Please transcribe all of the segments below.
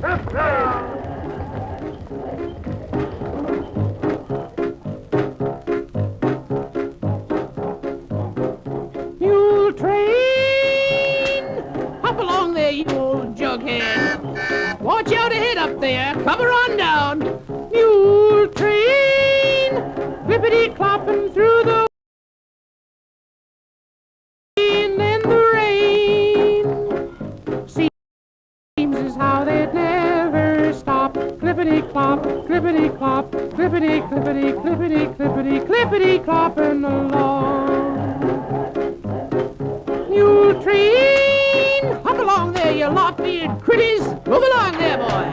Mule train, hop along there, you old jughead. Watch out ahead up there, cover on down. Mule train, clippity-clopping through the wind and the rain. Seems as how they'd never stop. Clippity-clop, clippity-clop, clippity-clippity, clippity-clippity, clippity-clopping along. Mule train, hop along there, you lop-eared critters. Move along there, boy.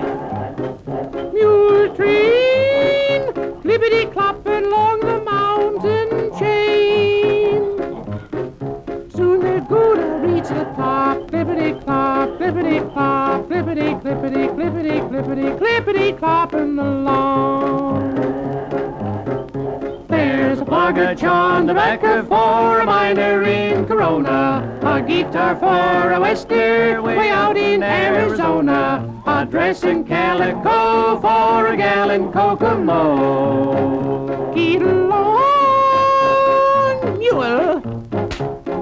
Mule train, clippity-clopping along the mountain chain. Soon they're gonna reach the top. Clippity-clop, clippity-clop, clippity-clippity, clippity-clippity, clippity-clopping along. There's a luggage on the back of for a miner in Corona, a guitar for a wester way out in Arizona, a dress in calico for a gal in Kokomo. Get along, mule,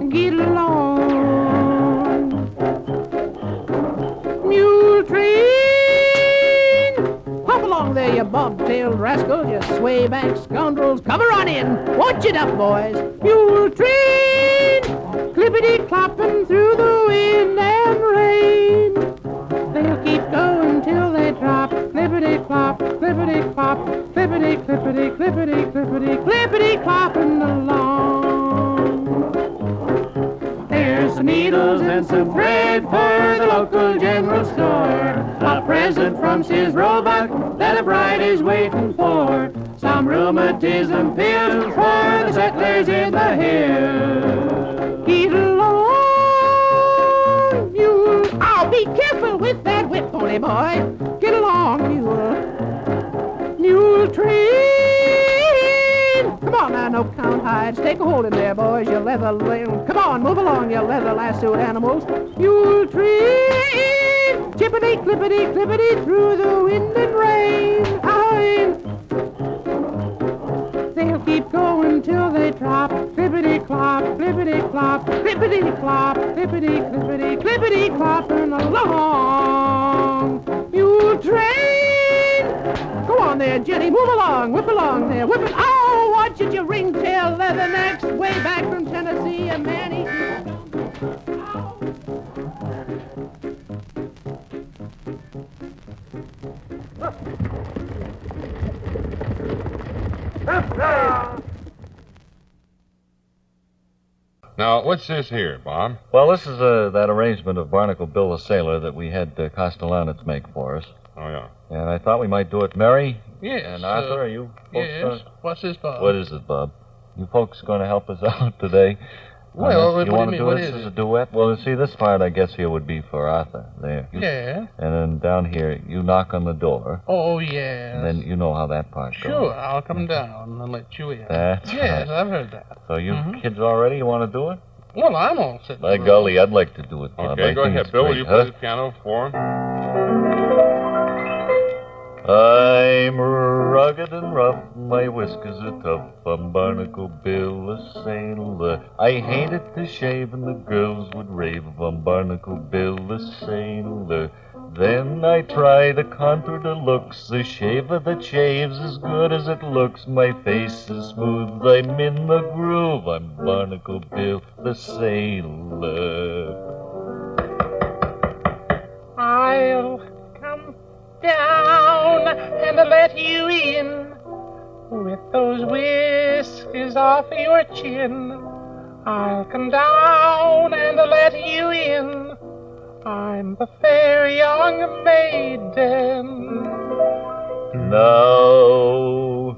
get along. Mule train, hop along there, you bob-tailed rascals, you sway-back scoundrels. Cover on in, watch it up, boys. Mule train, clippity-clopping through the wind and rain. They'll keep going till they drop. Clippity-clop, clippity-clop, clippity-clippity, clippity-clippity, clippity-clopping along. There's some needles and some thread for the local general store, a present from Sis Roebuck that a bride is waiting for, some rheumatism pills for the settlers in the hills. Get along, mule. Oh, be careful with that whip, pony boy. Get along, mule. Mule train. Come on now, no count hides. Take a hold in there, boys. You leather. Come on, move along, you leather lassoed animals. Mule train. Chippity, clippity, clippity through the wind and rain. Hi. They'll keep going till they drop. Clippity-clop, clippity-clop, clippity-clop, clippity-clippity, clippity-clopping along. Mule train! Go on there, Jenny, move along, whip along there, whip it. Oh, watch it, you ringtail leathernecks, way back from Tennessee, and Manny. Now, what's this here, Bob? Well, this is that arrangement of Barnacle Bill the Sailor that we had Castellanets make for us. Oh, yeah. And I thought we might do it. Mary? Yes. And Arthur, are you folks Yes. What's this, Bob? What is it, Bob? You folks going to help us out today? Well, what you do want you to mean? do What this is as a it? duet? Well, see, this part, I guess, here would be for Arthur. There. Yeah. And then down here, you knock on the door. Oh, yes. And then you know how that part goes. Sure, I'll come down and let you in. That's Yes, right. I've heard that. So you kids all ready? You want to do it? Well, I'm all set. By golly, I'd like to do it, Bob. Okay, I go think ahead, it's Bill. Will great, you huh? play the piano for him? I'm rugged and rough, my whiskers are tough. I'm Barnacle Bill, a sailor. I hated to shave, and the girls would rave. I'm Barnacle Bill, a sailor. Then I try to contour the looks, a shaver that shaves as good as it looks. My face is smooth, I'm in the groove. I'm Barnacle Bill, the sailor. I'll come down and let you in with those whiskers off your chin. I'll come down and let you in. I'm the fair young maiden. Now,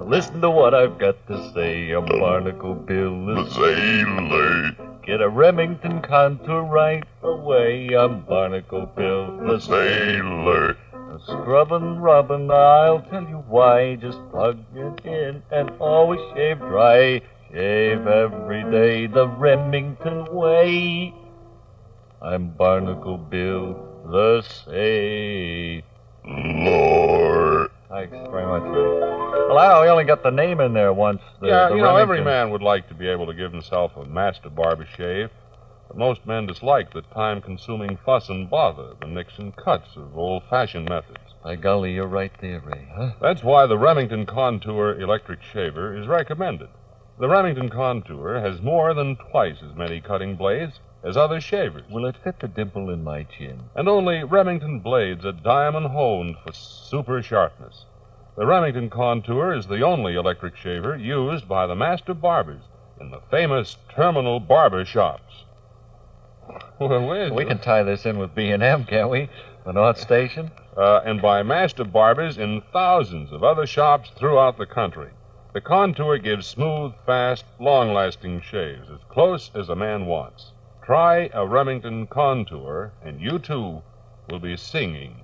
listen to what I've got to say. I'm Barnacle Bill, the sailor. Get a Remington contour right away. I'm Barnacle Bill, the sailor. Scrubbin', rubbin', I'll tell you why. Just plug it in and always shave dry. Shave every day the Remington way. I'm Barnacle Bill the Sailor. Thanks very much, Ray. Well, I only got the name in there once. Every Remington. man would like to be able to give himself a master barber shave. But most men dislike the time-consuming fuss and bother, the nicks and cuts of old-fashioned methods. By golly, you're right there, Ray, huh? That's why the Remington Contour electric shaver is recommended. The Remington Contour has more than twice as many cutting blades as other shavers. Will it fit the dimple in my chin? And only Remington blades are diamond-honed for super sharpness. The Remington Contour is the only electric shaver used by the master barbers in the famous terminal barber shops. Well, We can tie this in with B&M, can't we? The North Station? And by master barbers in thousands of other shops throughout the country. The Contour gives smooth, fast, long-lasting shaves as close as a man wants. Try a Remington Contour, and you, too, will be singing.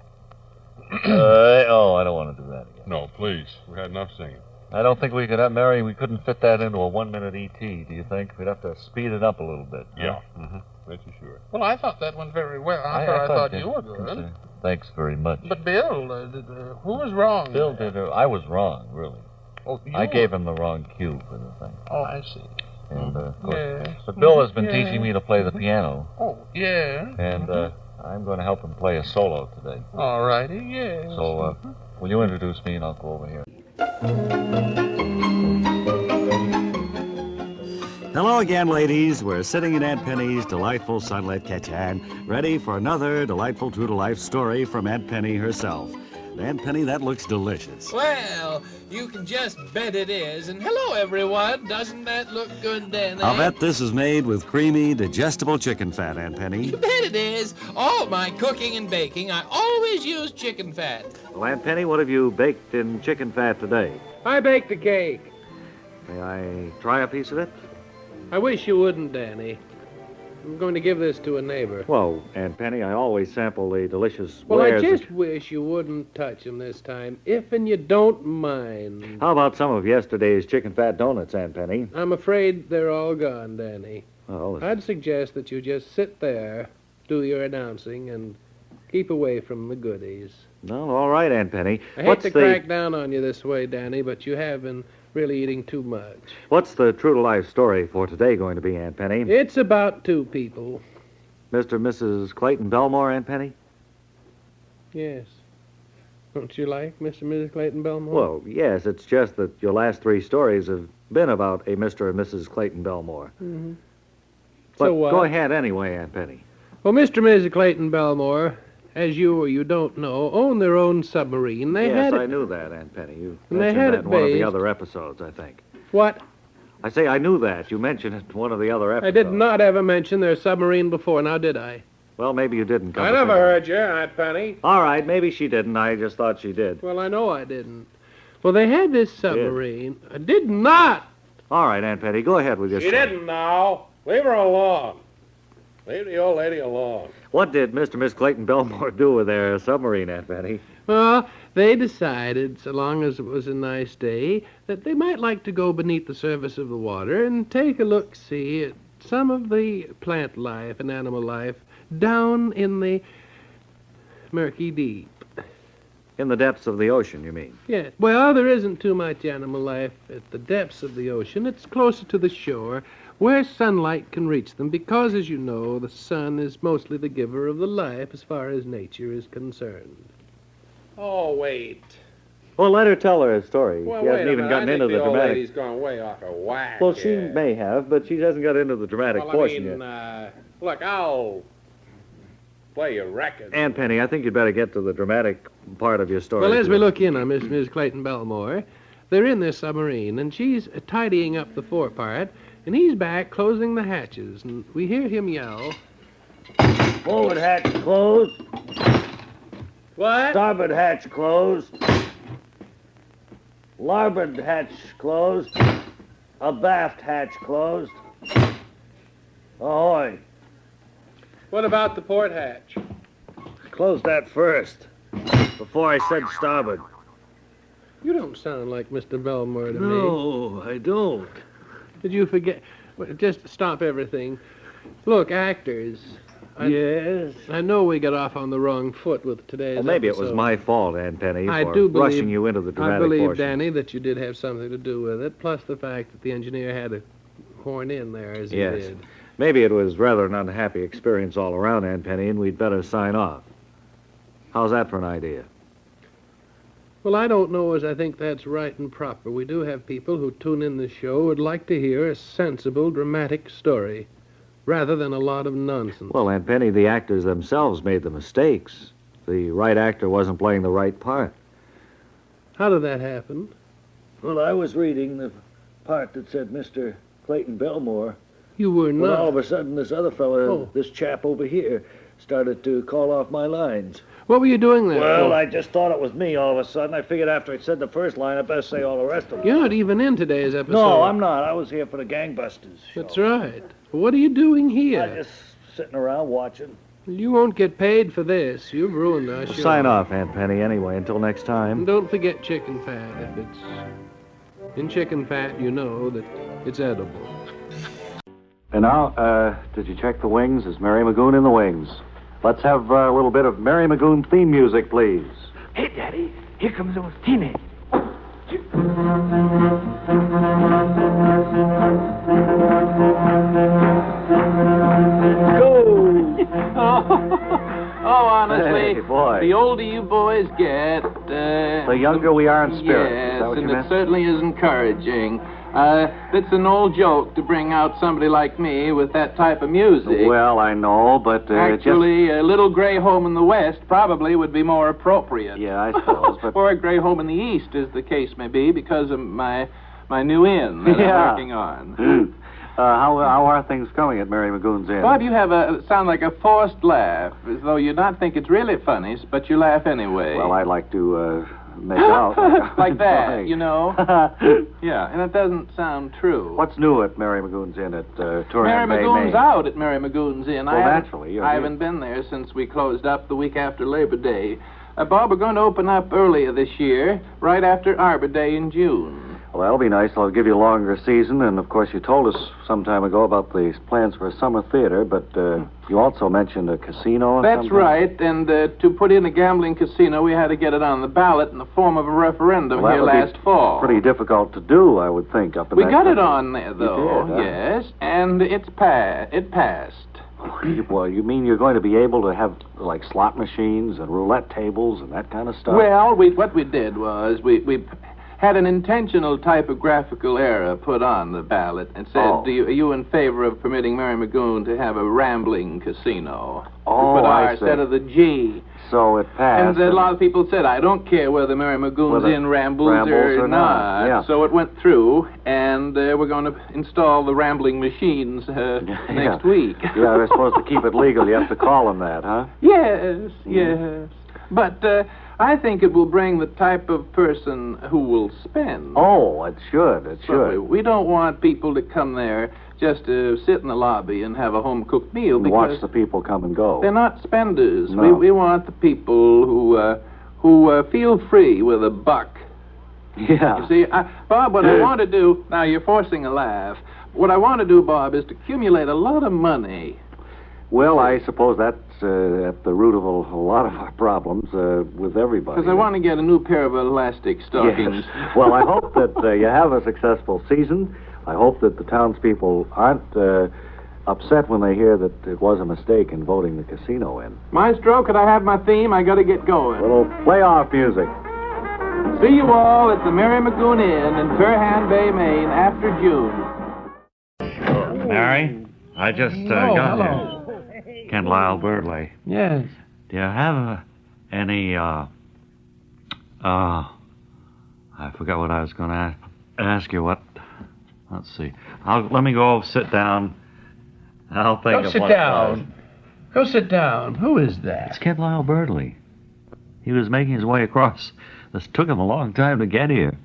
I don't want to do that again. No, please. We had enough singing. I don't think we could have, Mary, we couldn't fit that into a 1-minute E.T., do you think? We'd have to speed it up a little bit. Yeah. Mm-hmm. That's for sure. Well, I thought that went very well. I thought you were good. Thanks very much. But Bill, who was wrong? Bill did. I was wrong, really. Oh, I gave him the wrong cue for the thing. Oh, I see. And, of course. Yes. But Bill has been teaching me to play the piano. Oh, yeah. And I'm going to help him play a solo today. All righty, yes. So, will you introduce me and I'll go over here? Hello again, ladies. We're sitting in Aunt Penny's delightful sunlit kitchen, ready for another delightful true-to-life story from Aunt Penny herself. Aunt Penny, that looks delicious. Well, you can just bet it is. And hello, everyone. Doesn't that look good, Danny? I'll bet this is made with creamy, digestible chicken fat, Aunt Penny. You bet it is. All my cooking and baking, I always use chicken fat. Well, Aunt Penny, what have you baked in chicken fat today? I baked a cake. May I try a piece of it? I wish you wouldn't, Danny. I'm going to give this to a neighbor. Well, Aunt Penny, I always sample the delicious Well, I wares just wish you wouldn't touch them this time, if and you don't mind. How about some of yesterday's chicken fat donuts, Aunt Penny? I'm afraid they're all gone, Danny. Well, I'd suggest that you just sit there, do your announcing, and keep away from the goodies. no, all right, Aunt Penny. I hate to crack down on you this way, Danny, but you have been really eating too much. What's the true-to-life story for today going to be, Aunt Penny? It's about two people. Mr. and Mrs. Clayton Belmore, Aunt Penny? Yes. Don't you like Mr. and Mrs. Clayton Belmore? Well, yes, it's just that your last three stories have been about a Mr. and Mrs. Clayton Belmore. Mm-hmm. But So what? go ahead anyway, Aunt Penny. Well, Mr. and Mrs. Clayton Belmore, as you or you don't know, own their own submarine. Yes, I knew that, Aunt Penny. You And they mentioned had that it in one of the based- other episodes, I think. What? I say I knew that. You mentioned it in one of the other episodes. I did not ever mention their submarine before, now did I? Well, maybe you didn't. come I to never think of it. heard you, Aunt Penny. All right, maybe she didn't. I just thought she did. Well, I know I didn't. Well, they had this submarine. I did not. All right, Aunt Penny, go ahead with your She story. didn't now. Leave her alone. Leave the old lady alone. What did Mr. and Miss Clayton Belmore do with their submarine, Aunt Penny? Well, they decided, so long as it was a nice day, that they might like to go beneath the surface of the water and take a look-see at some of the plant life and animal life down in the murky deep. In the depths of the ocean, you mean? Yes. Well, there isn't too much animal life at the depths of the ocean. It's closer to the shore, where sunlight can reach them, because, as you know, the sun is mostly the giver of the life as far as nature is concerned. Oh, wait. Well, let her tell her story. Well, she wait hasn't a even minute. gotten I into think the the old dramatic... lady's gone way off her whack. Well, she here. may have, but she hasn't got into the dramatic Well, portion yet. Look, I'll play your record. Aunt Penny, I think you'd better get to the dramatic part of your story. Well, as we look in on Miss Clayton Belmore, they're in this submarine, and she's tidying up the forepart, and he's back closing the hatches, and we hear him yell, Forward hatch closed. "What? Starboard hatch closed. Larboard hatch closed. Abaft hatch closed. Ahoy. What about the port hatch?" Close that first, before I said starboard. You don't sound like Mr. Belmore to me. No, I don't. Did you forget? Well, just stop everything. Look, actors, Yes? I know we got off on the wrong foot with today's Well, maybe it was episode. my fault, Aunt Penny, I for do believe, rushing you into the dramatic I believe, portion. Danny, that you did have something to do with it, plus the fact that the engineer had to horn in there as he Yes. did. Maybe it was rather an unhappy experience all around, Aunt Penny, and we'd better sign off. How's that for an idea? Well, I don't know as I think that's right and proper. We do have people who tune in the show who would like to hear a sensible, dramatic story, rather than a lot of nonsense. Well, Aunt Penny, the actors themselves made the mistakes. The right actor wasn't playing the right part. How did that happen? Well, I was reading the part that said Mr. Clayton Belmore. You were Well, all not. of a sudden, this other fellow, Oh. this chap over here, started to call off my lines. What were you doing there? Well, for? I just thought it was me all of a sudden. I figured after I said the first line, I best say all the rest of them. You're not even in today's episode. No, I'm not. I was here for the Gangbusters show. That's right. What are you doing here? I'm just sitting around watching. You won't get paid for this. You've ruined our show. Sign off, Aunt Penny, anyway. Until next time. And don't forget chicken fat. If it's in chicken fat, you know that it's edible. And now, did you check the wings? Is Mary McGoon in the wings? Let's have a little bit of Mary McGoon theme music, please. Hey, Daddy, here comes those teenagers. Oh, honestly, Hey, boy. the older you boys get, The younger we are in spirit. Yes, Is that what and you it meant? certainly is encouraging. It's an old joke to bring out somebody like me with that type of music. Well, I know, but Actually, a little gray home in the West probably would be more appropriate. Yeah, I suppose, but... Or a gray home in the East, as the case may be, because of my new inn that Yeah. I'm working on. How are things coming at Mary McGoon's Inn? Bob, you have sound like a forced laugh, as though you not think it's really funny, but you laugh anyway. Well, I'd like to make out. like that, Funny. you know? Yeah, and it doesn't sound true. What's new at Mary McGoon's Inn at Mary Turin Bay, McGoon's Maine? out at Mary McGoon's Inn. Well, naturally, you're I here. haven't been there since we closed up the week after Labor Day. Bob, we're going to open up earlier this year, right after Arbor Day in June. Well, that'll be nice. I'll give you a longer season. And, of course, you told us some time ago about the plans for a summer theater, but you also mentioned a casino or That's something? right, and to put in a gambling casino, we had to get it on the ballot in the form of a referendum Well, that here would be last fall. Pretty difficult to do, I would think, up in We that got it country. on there, though, did, huh? yes, and it passed. Well, you mean you're going to be able to have, like, slot machines and roulette tables and that kind of stuff? Well, what we did was we had an intentional typographical error put on the ballot and said, Oh. are you in favor of permitting Mary McGoon to have a rambling casino? Oh, We put R I see. instead of the G. So it passed. And a lot of people said, I don't care whether Mary McGoon's Whether in rambles or not, yeah. So it went through, and we're going to install the rambling machines next week. Yeah, they're supposed to keep it legal. You have to call them that, huh? Yes, yes. But I think it will bring the type of person who will spend. Oh, it should. It should. We don't want people to come there just to sit in the lobby and have a home-cooked meal And because watch the people come and go. they're not spenders. No. We want the people who feel free with a buck. Yeah. You see, Bob, what I want to do... Now, you're forcing a laugh. What I want to do, Bob, is to accumulate a lot of money. Well, I suppose that's at the root of a lot of our problems with everybody. Because I want to get a new pair of elastic stockings. Yes. Well, I hope that you have a successful season. I hope that the townspeople aren't upset when they hear that it was a mistake in voting the casino in. Maestro, could I have my theme? I got to get going. Little playoff music. See you all at the Mary McGoon Inn in Turhan Bay, Maine, after June. Mary, I just got here. Kent Lyle Birdley. Yes. Do you have any, I forgot what I was going to ask you. What? Let's see. Let me go sit down. I'll think of Sit what down. Go sit down. Who is that? It's Kent Lyle Birdley. He was making his way across. This took him a long time to get here.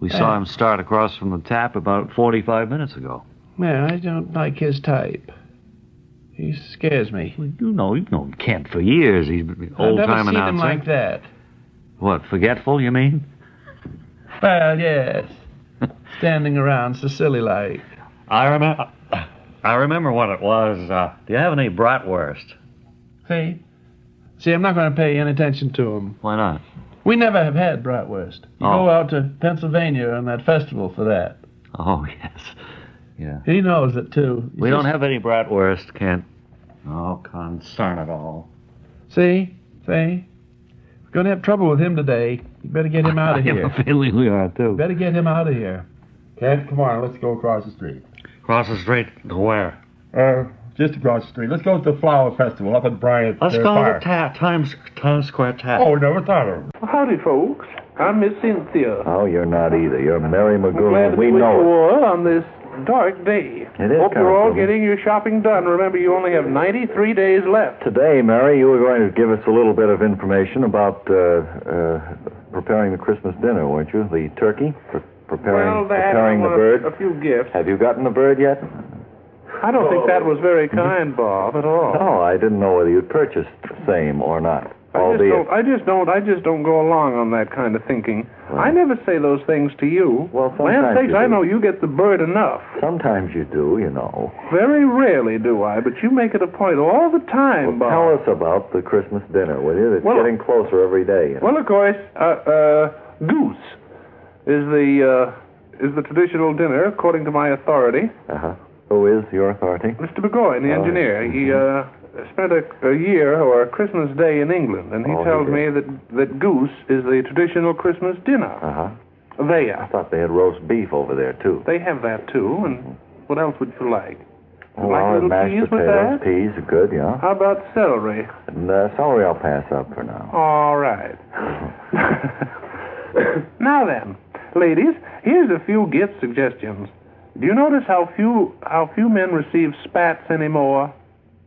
We saw him start across from the tap about 45 minutes ago. Man, I don't like his type. He scares me. Well, you've known Kent for years. He's an I've never old-time seen announcer. him like that. What, forgetful, you mean? Well, yes. Standing around so silly-like. I remember. I remember what it was. Do you have any bratwurst? See, I'm not going to pay any attention to him. Why not? We never have had bratwurst. You go out to Pennsylvania on that festival for that. Oh, yes. Yeah. He knows it, too. We don't have any bratwurst, Kent. Oh, concern it all. See? We're going to have trouble with him today. You better get him out of here. I have a feeling we are, too. Better get him out of here. Kent, come on, let's go across the street. Cross the street to where? Just across the street. Let's go to the Flower Festival up at Bryant Let's go Park. to Times Square Tap. Oh, never thought of it. Howdy, folks. I'm Miss Cynthia. Oh, you're not either. You're Mary Glad McGoon. to We be with know you it. all on this dark day. It is Hope kind you're of all gloomy. getting your shopping done. Remember, you only have 93 days left. Today, Mary, you were going to give us a little bit of information about preparing the Christmas dinner, weren't you? The turkey, preparing the bird. A few gifts. Have you gotten the bird yet? I don't think that was very kind, Bob, at all. No, I didn't know whether you'd purchased the same or not. I just don't go along on that kind of thinking. I never say those things to you. Well, Land sometimes sakes, you I do. know you get the bird enough. Sometimes you do, you know. Very rarely do I, but you make it a point all the time, Well, Bob. tell us about the Christmas dinner, will you? It's getting closer every day. You know. Well, of course, goose is the traditional dinner, according to my authority. Uh-huh. Who is your authority? Mr. McGoon, the engineer. He spent a year or a Christmas day in England, and he tells me that goose is the traditional Christmas dinner. Uh-huh. There. I thought they had roast beef over there, too. They have that, too, and what else would you like? Oh, Like a little mashed peas with potatoes, that? peas are good, yeah. How about celery? And celery I'll pass up for now. All right. Now then, ladies, here's a few gift suggestions. Do you notice how few men receive spats anymore?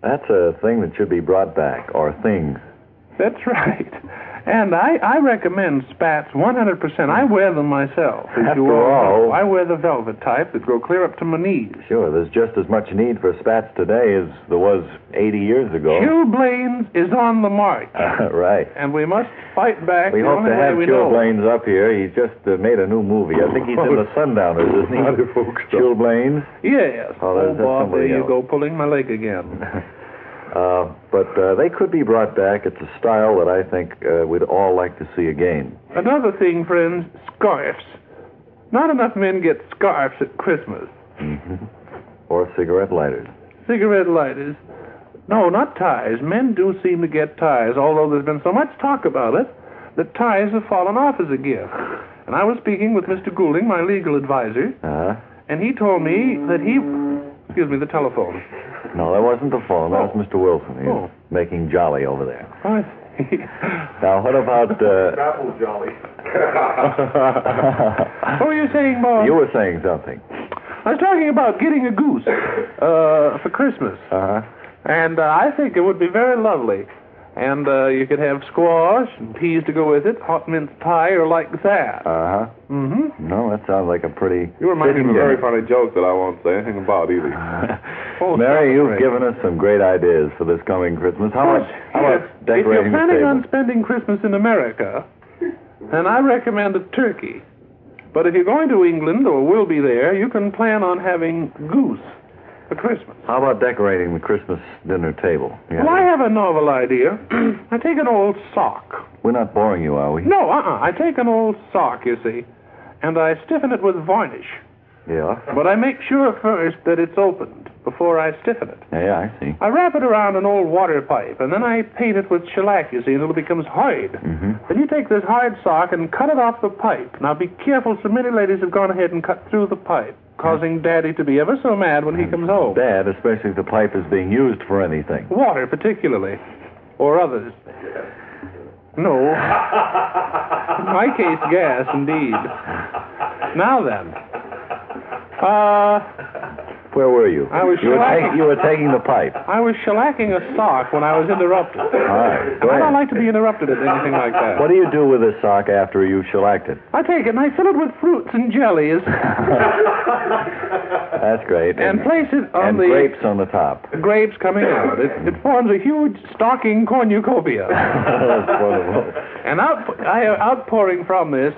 That's a thing that should be brought back, or things. That's right. And I recommend spats 100%. I wear them myself. As you After all, know. I wear the velvet type that go clear up to my knees. Sure, there's just as much need for spats today as there was 80 years ago. Chilblains is on the march. Right. And we must fight back We the hope only to way have we know. Chilblains up here. He's just made a new movie. I think he's in the Sundowners, isn't he? Chilblains? Yes. Oh, that's Bob, there somebody you else. go, pulling my leg again. But they could be brought back. It's a style that I think we'd all like to see again. Another thing, friends, scarves. Not enough men get scarves at Christmas. Mm-hmm. Or cigarette lighters. Cigarette lighters. No, not ties. Men do seem to get ties, although there's been so much talk about it that ties have fallen off as a gift. And I was speaking with Mr. Goulding, my legal advisor, and he told me that he... Excuse me, the telephone. No, that wasn't the phone. That was Mr. Wilson. He was making jolly over there. Now, what about... Apple Jolly. What were you saying, Bob? You were saying something. I was talking about getting a goose for Christmas. Uh-huh. And I think it would be very lovely. And you could have squash and peas to go with it, hot mince pie, or like that. Uh-huh. Mm-hmm. No, that sounds like a pretty... You remind me of a fitting very dinner. funny joke that I won't say anything about either. Mary, you've given us some great ideas for this coming Christmas. How about If you're decorating the planning table? on spending Christmas in America, then I recommend a turkey. But if you're going to England or will be there, you can plan on having goose for Christmas. How about decorating the Christmas dinner table? Yeah. Well, I have a novel idea. I take an old sock. We're not boring you, are we? No, I take an old sock, you see, and I stiffen it with varnish. Yeah? But I make sure first that it's opened before I stiffen it. Yeah, I see. I wrap it around an old water pipe, and then I paint it with shellac, you see, until it becomes hard. Mm-hmm. Then you take this hard sock and cut it off the pipe. Now, be careful. So many ladies have gone ahead and cut through the pipe, causing Daddy to be ever so mad when he comes home. Bad, especially if the pipe is being used for anything. Water, particularly. Or others. No. In my case, gas, indeed. Now then. Where were you? I was you shellacking. were taking the pipe. I was shellacking a sock when I was interrupted. All right, go I don't ahead. like to be interrupted at anything like that. What do you do with this sock after you shellacked it? I take it and I fill it with fruits and jellies. That's great. And place it on and the... grapes on the top. Grapes coming out. It forms a huge stocking cornucopia. That's wonderful. And outpouring from this,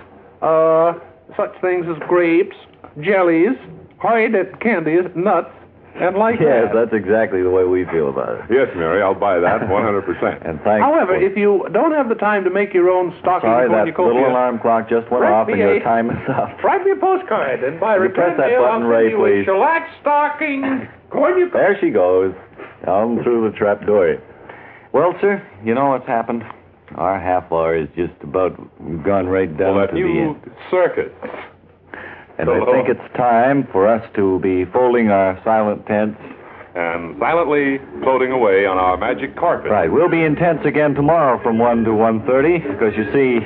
such things as grapes, jellies, hard candies, nuts, and like Yes, that. that's exactly the way we feel about it. Yes, Mary, I'll buy that 100%. And thanks. However, if you don't have the time to make your own stocking Sorry, that cornucopia, little alarm clock just went Write off and me your a- time is up. write me a postcard, and by Will you return press that mail, button, I'll Ray, send you please? a shellac stocking cornucopia. There she goes, down through the trap door. Well, sir, you know what's happened? Our half hour is just about gone right down Well, that to the new end. circuit. And I think it's time for us to be folding our silent tents. And silently floating away on our magic carpet. Right, we'll be in tents again tomorrow from 1 to 1:30, because you see,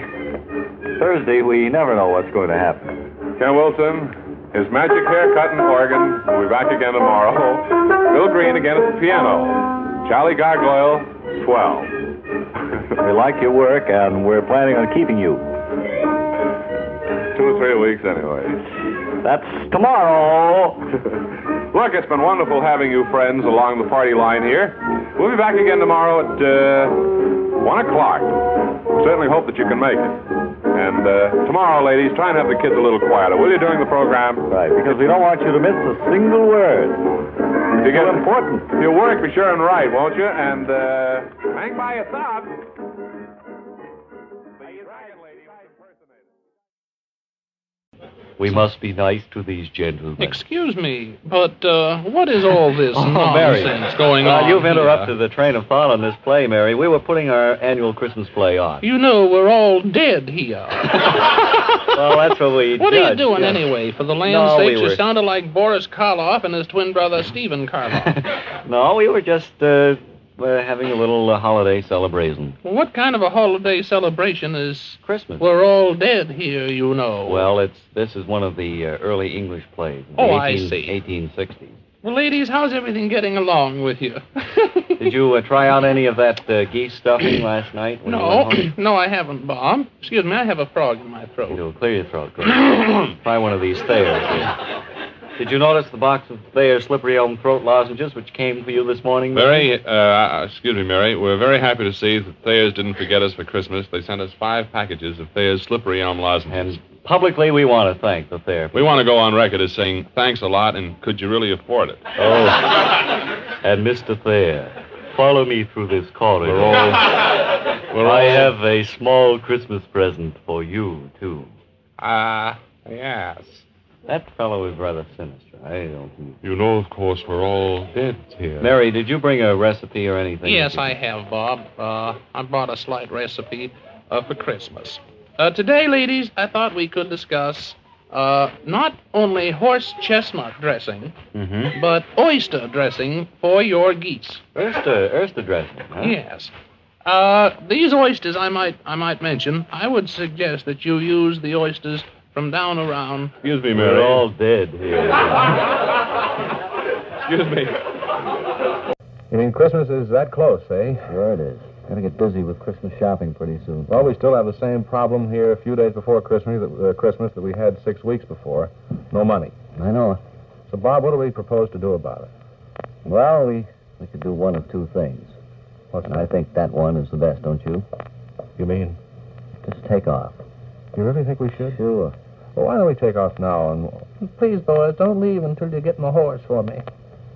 Thursday we never know what's going to happen. Ken Wilson, his magic haircut and organ. We'll be back again tomorrow. Bill Green again at the piano. Charlie Gargoyle, swell. We like your work, and we're planning on keeping you. 2 or 3 weeks anyway. That's tomorrow. Look, it's been wonderful having you friends along the party line here. We'll be back again tomorrow at 1 o'clock. We certainly hope that you can make it. And tomorrow, ladies, try and have the kids a little quieter, will you, during the program? Right, because we don't want you to miss a single word. If you get important. Your work, be sure and write, won't you? And hang by your thumb. We must be nice to these gentlemen. Excuse me, but what is all this Mary. nonsense going on You've here? interrupted the train of thought on this play, Mary. We were putting our annual Christmas play on. You know we're all dead here. Well, that's what we What are you judged, doing yeah. anyway? For the land's No, sake, we you were- sounded like Boris Karloff and his twin brother Stephen Karloff. No, we were just having a little holiday celebration. Well, what kind of a holiday celebration is Christmas. We're all dead here, you know? Well, this is one of the early English plays. Oh, I see. 1860s. Well, ladies, how's everything getting along with you? Did you try out any of that geese stuffing last night? when you went No, home? no, I haven't, Bob. Excuse me, I have a frog in my throat. It'll clear your throat. Good. Try one of these Thayer's here. Did you notice the box of Thayer's slippery elm throat lozenges which came for you this morning? Excuse me, Mary. We're very happy to see that Thayer's didn't forget us for Christmas. They sent us 5 packages of Thayer's slippery elm lozenges. And publicly, we want to thank the Thayer people. We want to go on record as saying thanks a lot, and could you really afford it? Oh, and Mr. Thayer, follow me through this corridor. I have a small Christmas present for you, too. Yes. That fellow is rather sinister. I don't think... You know, of course, we're all dead here. Mary, did you bring a recipe or anything? Yes, I have, Bob. I brought a slight recipe for Christmas. Today, ladies, I thought we could discuss not only horse chestnut dressing, but oyster dressing for your geese. Oyster dressing, huh? Yes. These oysters, I might mention, I would suggest that you use the oysters from down around. Excuse me, Mary. We're all dead here. Excuse me. You mean Christmas is that close, eh? Sure it is. Gotta get busy with Christmas shopping pretty soon. Well, we still have the same problem here a few days before Christmas that we had 6 weeks before. No money. I know it. So, Bob, what do we propose to do about it? Well, we could do one of two things. What's And I think that one is the best, don't you? You mean? Just take off. You really think we should? Sure. Well, why don't we take off now and... Please, boys, don't leave until you get my horse for me.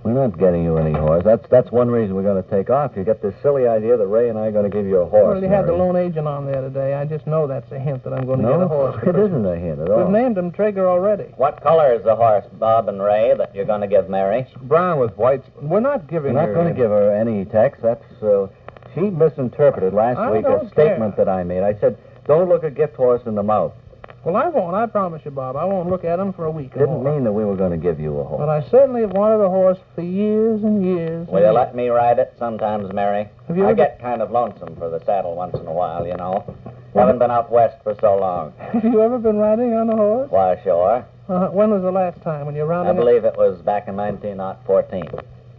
We're not getting you any horse. That's one reason we're going to take off. You get this silly idea that Ray and I are going to give you a horse. Well, you had the Mary. loan agent on there today. I just know that's a hint that I'm going to get a No, horse. it isn't a hint at all. We've named him Traeger already. What color is the horse, Bob and Ray, that you're going to give Mary? Brown with white... We're not giving We're not going to give her any text. That's, she misinterpreted last I week don't a statement care. that I made. I said, don't look a gift horse in the mouth. Well, I won't. I promise you, Bob. I won't look at him for a week or Didn't more. mean that we were going to give you a horse. But I certainly have wanted a horse for years and years. Will you let me ride it sometimes, Mary? Have you I ever- get kind of lonesome for the saddle once in a while, you know. Haven't been out west for so long. Have you ever been riding on a horse? Why, sure. When was the last time when you I rounded believe it was back in 1914.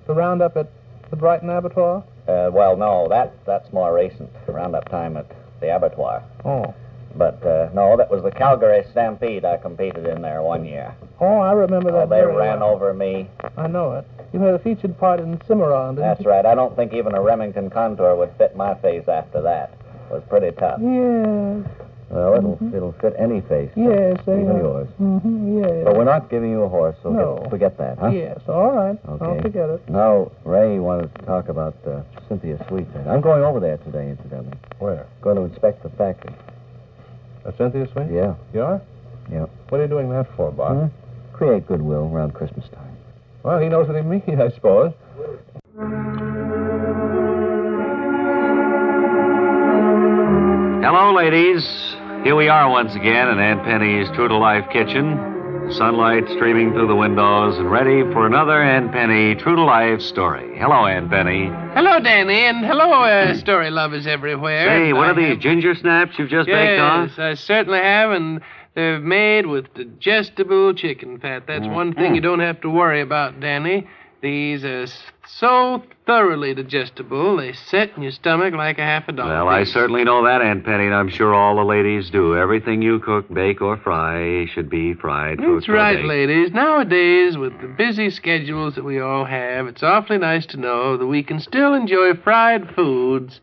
the roundup at the Brighton Abattoir? Well, no, that's more recent. The roundup time at the abattoir. Oh. But, no, that was the Calgary Stampede I competed in there one year. Oh, I remember that. They very ran well. over me. I know it. You had a featured part in Cimarron, didn't That's you? right. I don't think even a Remington Contour would fit my face after that. It was pretty tough. Yes. Well, it'll fit any face. Yes, they even are. yours. Yes. But we're not giving you a horse, so No. forget that, huh? Yes, all right. Okay. I'll forget it. Now, Ray wanted to talk about Cynthia Sweet. I'm going over there today, incidentally. Where? Going to inspect the factory. Cynthia Sweet? Yeah. You are? Yeah. What are you doing that for, Bob? Create goodwill around Christmas time. Well, he knows what he means, I suppose. Hello, ladies. Here we are once again in Aunt Penny's true-to-life kitchen. Sunlight streaming through the windows and ready for another Aunt Penny true-to-life story. Hello, Aunt Penny. Hello, Danny, and hello, story lovers everywhere. Say, what are these ginger snaps you've just baked on? Yes, I certainly have, and they're made with digestible chicken fat. That's one thing you don't have to worry about, Danny. These are so thoroughly digestible, they set in your stomach like a half a dollar. Well, I certainly know that, Aunt Penny, and I'm sure all the ladies do. Everything you cook, bake, or fry should be fried. That's right, ladies. Nowadays, with the busy schedules that we all have, it's awfully nice to know that we can still enjoy fried foods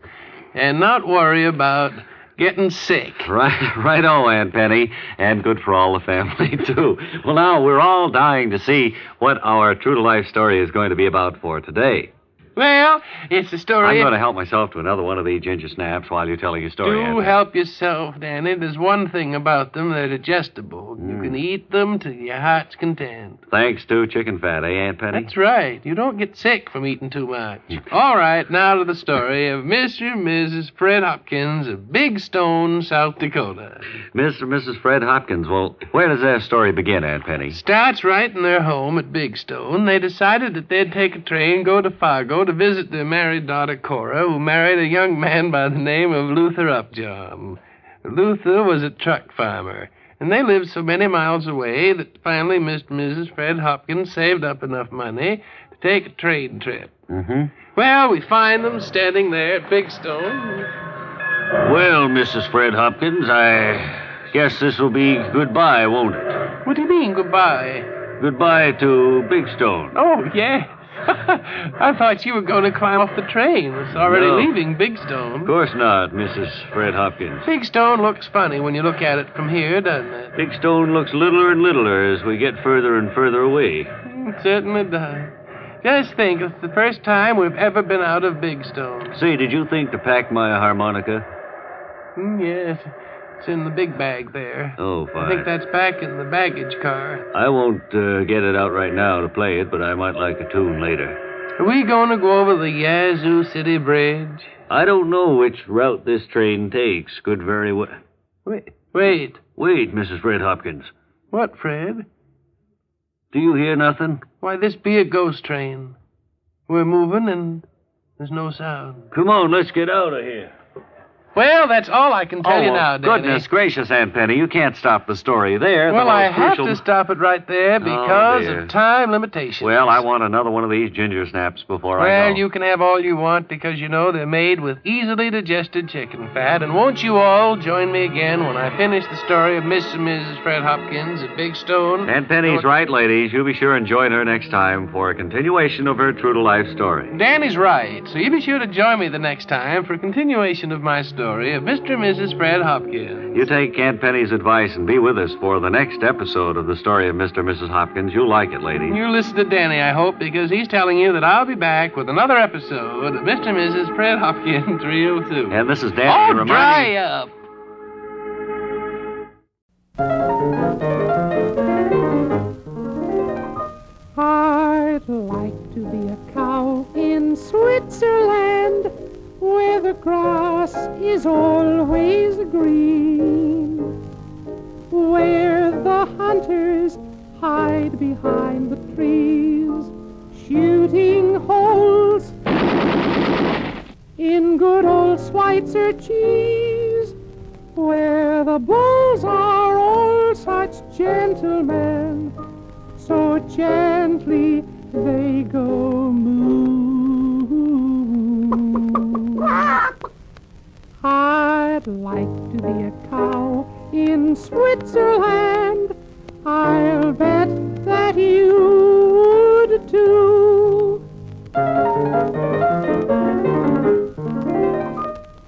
and not worry about getting sick. Right-o, Aunt Penny, and good for all the family, too. Well, now, we're all dying to see what our true-to-life story is going to be about for today. Well, it's a story... I'm going to help myself to another one of these ginger snaps while you're telling your story, Aunt Do Penny. help yourself, Danny. There's one thing about them, they're digestible. You can eat them to your heart's content. Thanks to chicken fat, eh, Aunt Penny? That's right. You don't get sick from eating too much. All right, now to the story of Mr. and Mrs. Fred Hopkins of Big Stone, South Dakota. Mr. and Mrs. Fred Hopkins. Well, where does their story begin, Aunt Penny? Starts right in their home at Big Stone. They decided that they'd take a train, go to Fargo to visit their married daughter, Cora, who married a young man by the name of Luther Upjohn. Luther was a truck farmer, and they lived so many miles away that finally Mr. and Mrs. Fred Hopkins saved up enough money to take a train trip. Well, we find them standing there at Big Stone. Well, Mrs. Fred Hopkins, I guess this will be goodbye, won't it? What do you mean, goodbye? Goodbye to Big Stone. Oh, yeah. I thought you were going to climb off the train. It's already No. leaving Big Stone. Of course not, Mrs. Fred Hopkins. Big Stone looks funny when you look at it from here, doesn't it? Big Stone looks littler and littler as we get further and further away. It certainly does. Just think, it's the first time we've ever been out of Big Stone. Say, did you think to pack my harmonica? Yes, it's in the big bag there. Oh, fine. I think that's back in the baggage car. I won't get it out right now to play it, but I might like a tune later. Are we going to go over the Yazoo City Bridge? I don't know which route this train takes. Could very well... Wait. Wait, Mrs. Fred Hopkins. What, Fred? Do you hear nothing? Why, this be a ghost train. We're moving and there's no sound. Come on, let's get out of here. Well, that's all I can tell you now, Danny. Goodness gracious, Aunt Penny, you can't stop the story there. Well, I have crucial... to stop it right there because of time limitations. Well, I want another one of these ginger snaps before I go. Well, you can have all you want because, you know, they're made with easily digested chicken fat. And won't you all join me again when I finish the story of Mr. and Mrs. Fred Hopkins at Big Stone? Aunt Penny's right, ladies. You be sure and join her next time for a continuation of her true-to-life story. Danny's right, so you be sure to join me the next time for a continuation of my story of Mr. and Mrs. Fred Hopkins. You take Aunt Penny's advice and be with us for the next episode of the story of Mr. and Mrs. Hopkins. You'll like it, ladies. You listen to Danny, I hope, because he's telling you that I'll be back with another episode of Mr. and Mrs. Fred Hopkins 302. And this is Danny reminding... dry up! I'd like to be a cow in Switzerland, where the grass is always green, where the hunters hide behind the trees, shooting holes in good old Schweitzer cheese, where the bulls are all such gentlemen, so gently they go moo. I'd like to be a cow in Switzerland. I'll bet that you would too.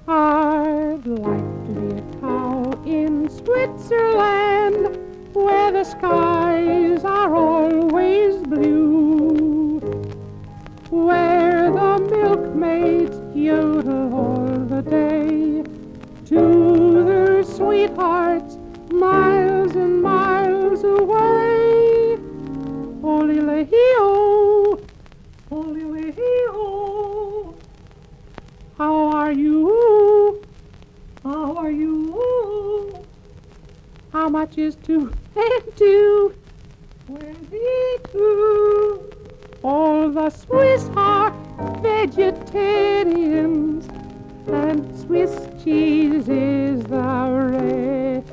I'd like to be a cow in skies are always blue, where the milkmaids yodel all the day to their sweethearts miles and miles away. Ole-le-hee-oh, ole-le-hee-oh. How are you? How are you? How much is 2 and 2? 22. All the Swiss are vegetarians, and Swiss cheese is the rage.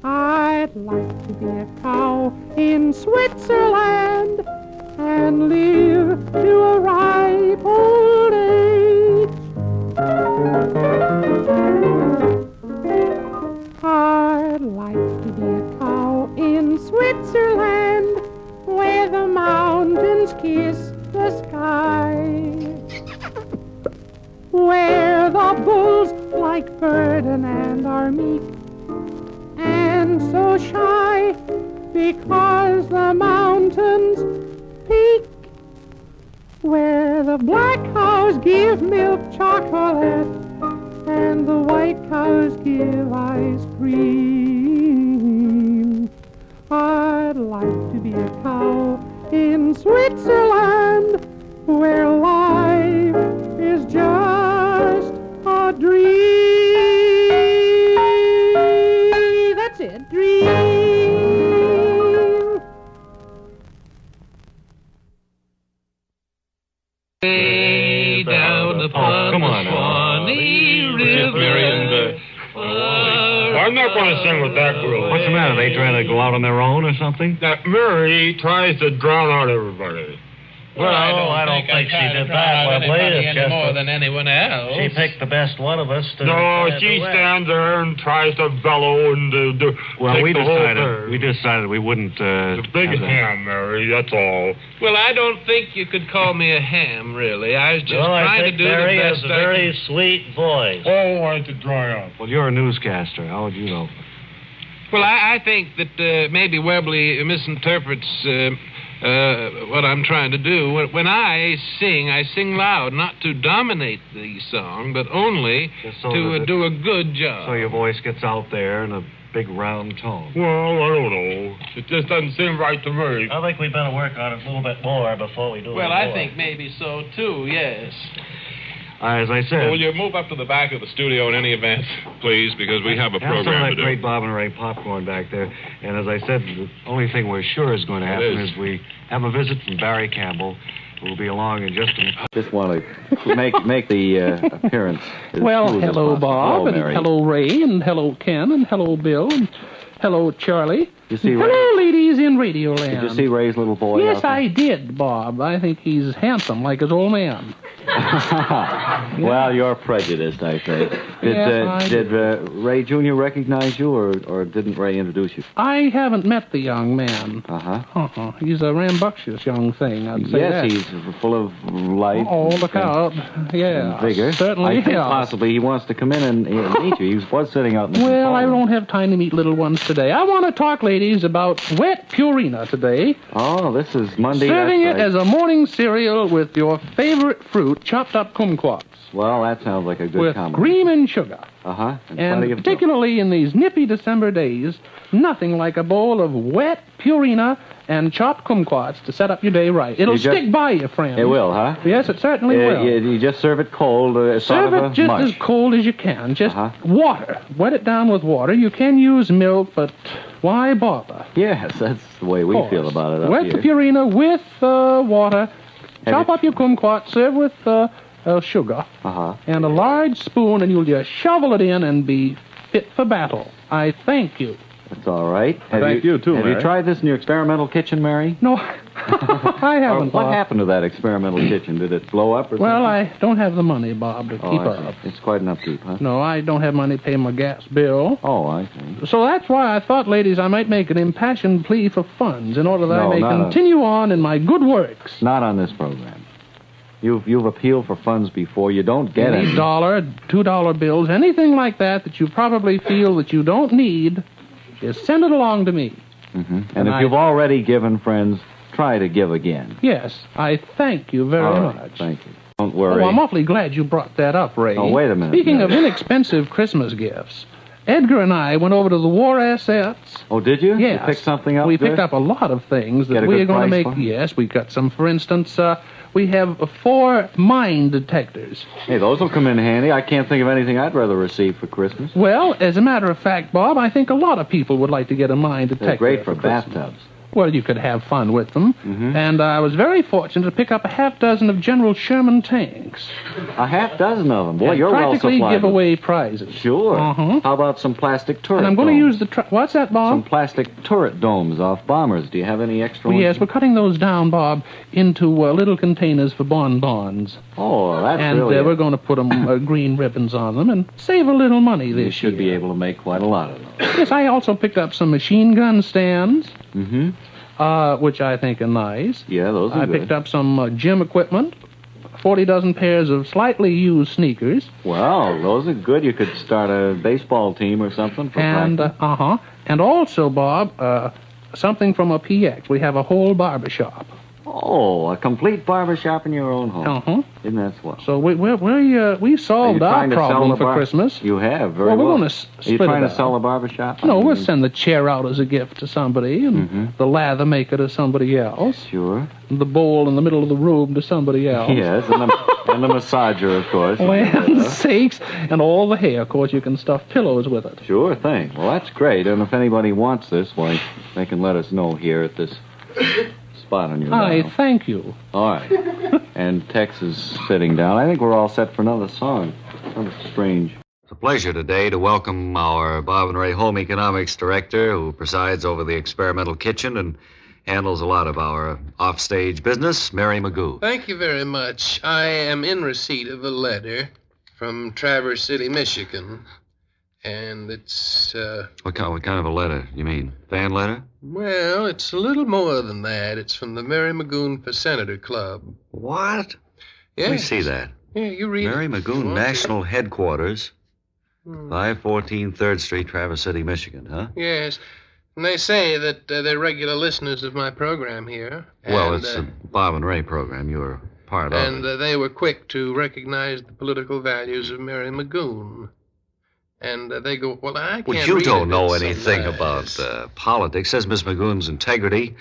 I'd like to be a cow in Switzerland and live to a ripe old age. I'd like to be a cow in Switzerland, where the mountains kiss the sky, where the bulls like Ferdinand are meek and so shy because the mountains peak, where the black cows give milk chocolate and the white cows give ice cream. I'd like to be a cow in Switzerland, where life is just a dream. That's it, dream. Way down upon come on the now. Swanee River. I'm not going to sing with that group. What's the matter? They trying to go out on their own or something? That Mary tries to drown out everybody. Well, I don't think she did that, Webley. It's just more that than anyone else. she picked the best one of us to... No, she stands there and tries to bellow and Well, take we the whole decided thing. we wouldn't. The big have that. ham, Mary, that's all. Well, I don't think you could call me a ham, really. I was just Well, I trying to think do Mary the has best a I very sweet voice. Oh, I had to dry up. Well, you're a newscaster. How would you know? Well, I think that maybe Webley misinterprets what I'm trying to do. When I sing loud, not to dominate the song, but only Just so to that do a good job. So your voice gets out there in a big round tone. Well, I don't know. It just doesn't seem right to me. I think we better work on it a little bit more before we do Well, it I more. think maybe so, too, yes. As I said, Will you move up to the back of the studio in any event, please, because we have a have some of program that to do. great Bob and Ray popcorn back there. And as I said, the only thing we're sure is going to happen is we have a visit from Barry Campbell, who will be along in just a minute. Just want to make the appearance. as Well, smooth as hello, possible. Bob, Hello, and Mary. hello, Ray, and hello, Ken, and hello, Bill, and hello, Charlie. You see And Ray? hello, ladies in Radioland. Did you see Ray's little boy? Yes, out there? I did, Bob. I think he's handsome like his old man. Well, you're prejudiced, I think. Did Ray Jr. recognize you, or didn't Ray introduce you? I haven't met the young man. Uh-huh. He's a rambunctious young thing, I'd say that. Yes, he's full of life. Oh, look out. Yeah, and vigor. certainly I think yeah. possibly he wants to come in and meet you. He was sitting out in the Well, I compartment. don't have time to meet little ones today. I want to talk, ladies, about wet Purina today. Oh, this is Monday. Serving that's it right. as a morning cereal with your favorite fruit, chopped up kumquats, Well, that sounds like a good with comment. cream and sugar. Uh-huh. And And plenty of particularly in these nippy December days, nothing like a bowl of wet Purina and chopped kumquats to set up your day right. It'll You just- stick by you, friend. It will, huh? Yes, it certainly will. You just serve it cold, sort Serve of it a just mush. as cold as you can. Just Uh-huh. water. Wet it down with water. You can use milk, but why bother? Yes, that's the way we Of feel course. about it up Wet here. the Purina with water. Have Chop you- up your kumquat. Serve with sugar. Uh-huh. And a large spoon, and you'll just shovel it in and be fit for battle. I thank you. That's all right. Thank you, too, Have you Mary. tried this in your experimental kitchen, Mary? No, I Or haven't, what Bob. happened to that experimental kitchen? Did it blow up or Well, something? I don't have the money, Bob, to keep I see. up. It's quite an upkeep, huh? No, I don't have money to pay my gas bill. Oh, I see. So that's why I thought, ladies, I might make an impassioned plea for funds in order that No, I may not a- continue on in my good works. Not on this program. You've appealed for funds before. You don't get Any it. $1, $2 bills, anything like that that you probably feel that you don't need, Just send it along to me. Mm-hmm. And if you've already given, friends, try to give again. Yes, I thank you very much. Thank you. Don't worry. Oh, I'm awfully glad you brought that up, Ray. Oh, wait a minute. Speaking of inexpensive Christmas gifts, Edgar and I went over to the war assets. Oh, did you? Yes. You picked something up? We good? picked up a lot of things Get that a we good are going to price make. for? Yes, we got some, for instance, we have 4 mine detectors. Hey, those will come in handy. I can't think of anything I'd rather receive for Christmas. Well, as a matter of fact, Bob, I think a lot of people would like to get a mine detector. They're great for Christmas. bathtubs. Well, you could have fun with them. Mm-hmm. And I was very fortunate to pick up a half dozen of General Sherman tanks. A half dozen of them. Boy, and you're well supplied. practically give away prizes. Sure. Uh-huh. How about some plastic turret And I'm going to domes? use the... What's that, Bob? Some plastic turret domes off bombers. Do you have any extra Well, ones? yes, we're cutting those down, Bob, into little containers for bonbons. Oh, that's and really... we're going to put them green ribbons on them and save a little money this year. You should be able to make quite a lot of those. Yes, I also picked up some machine gun stands. Mm-hmm. Which I think are nice. Yeah, those are I good. picked up some gym equipment, 40 dozen pairs of slightly used sneakers. Well, those are good. You could start a baseball team or something for practice. And also, Bob, something from a PX. We have a whole barbershop. Oh, a complete barbershop in your own home. Uh-huh. Isn't that swell? So we've solved our problem for Christmas. You have, very well. well. We're going to split Are you trying it to sell out. a barbershop? No, we'll send the chair out as a gift to somebody, and the lather maker to somebody else. Sure. And the bowl in the middle of the room to somebody else. Yes, and the massager, of course. Land's sakes. And all the hair, of course, you can stuff pillows with it. Sure thing. Well, that's great. And if anybody wants this, why, they can let us know here at this spot on your dial. Thank you. All right. And Tex is sitting down. I think we're all set for another song. Kind of strange. It's a pleasure today to welcome our Bob and Ray Home Economics Director, who presides over the experimental kitchen and handles a lot of our offstage business, Mary McGoon. Thank you very much. I am in receipt of a letter from Traverse City, Michigan. And it's, What kind of a letter, you mean? Fan letter? well, it's a little more than that. It's from the Mary McGoon for Senator Club. What? Yes. Let me see that. Yeah, you read Mary it. McGoon, National Headquarters, 514 3rd Street, Traverse City, Michigan, huh? Yes. And they say that they're regular listeners of my program here. Well, and, it's a Bob and Ray program. You're part of And it. they were quick to recognize the political values of Mary McGoon. And they go, well, I can't Well, you read don't it. know It's so anything nice. about politics. Says Miss McGoon's integrity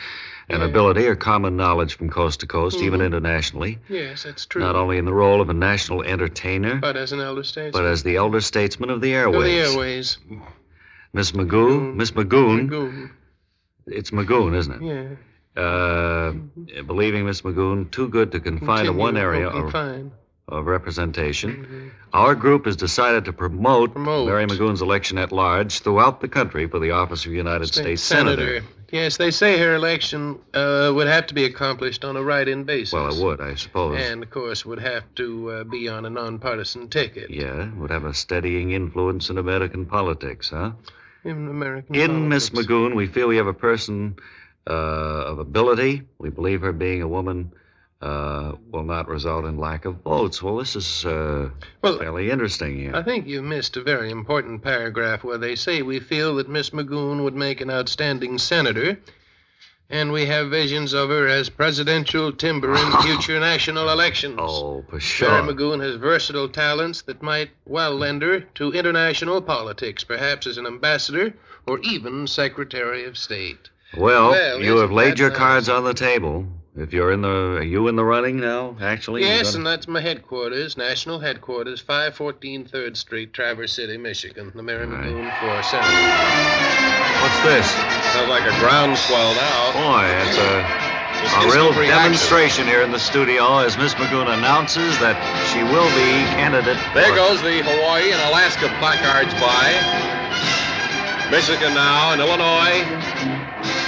and ability are common knowledge from coast to coast, even internationally. Yes, that's true. Not only in the role of a national entertainer, But as an elder statesman. but as the elder statesman of the Of airways. the airways. Miss McGoon, Miss McGoon. McGoon. It's McGoon, isn't it? Yeah. Believing Miss McGoon too good to confine to one area of representation, our group has decided to promote Mary McGoon's election at large throughout the country for the office of United States Senator. Yes, they say her election would have to be accomplished on a write-in basis. Well, it would, I suppose. And, of course, would have to be on a nonpartisan ticket. Yeah, would have a steadying influence in American politics, huh? In American In Miss politics. McGoon, we feel we have a person of ability. We believe her being a woman will not result in lack of votes. Well, this is fairly interesting here. I think you missed a very important paragraph where they say we feel that Miss McGoon would make an outstanding senator, and we have visions of her as presidential timber in future national elections. Oh, for sure. Mary McGoon has versatile talents that might well lend her to international politics, perhaps as an ambassador or even Secretary of State. Well, you have isn't laid that your nice? cards on the table. If you're are you in the running now, actually? Yes, and that's my headquarters, national headquarters, 514 3rd Street, Traverse City, Michigan. The Mary McGoon for Senator. What's this? Sounds like a groundswell now. Boy, it's a real demonstration here in the studio as Miss McGoon announces that she will be candidate. There goes the Hawaii and Alaska placards by. Michigan now and Illinois,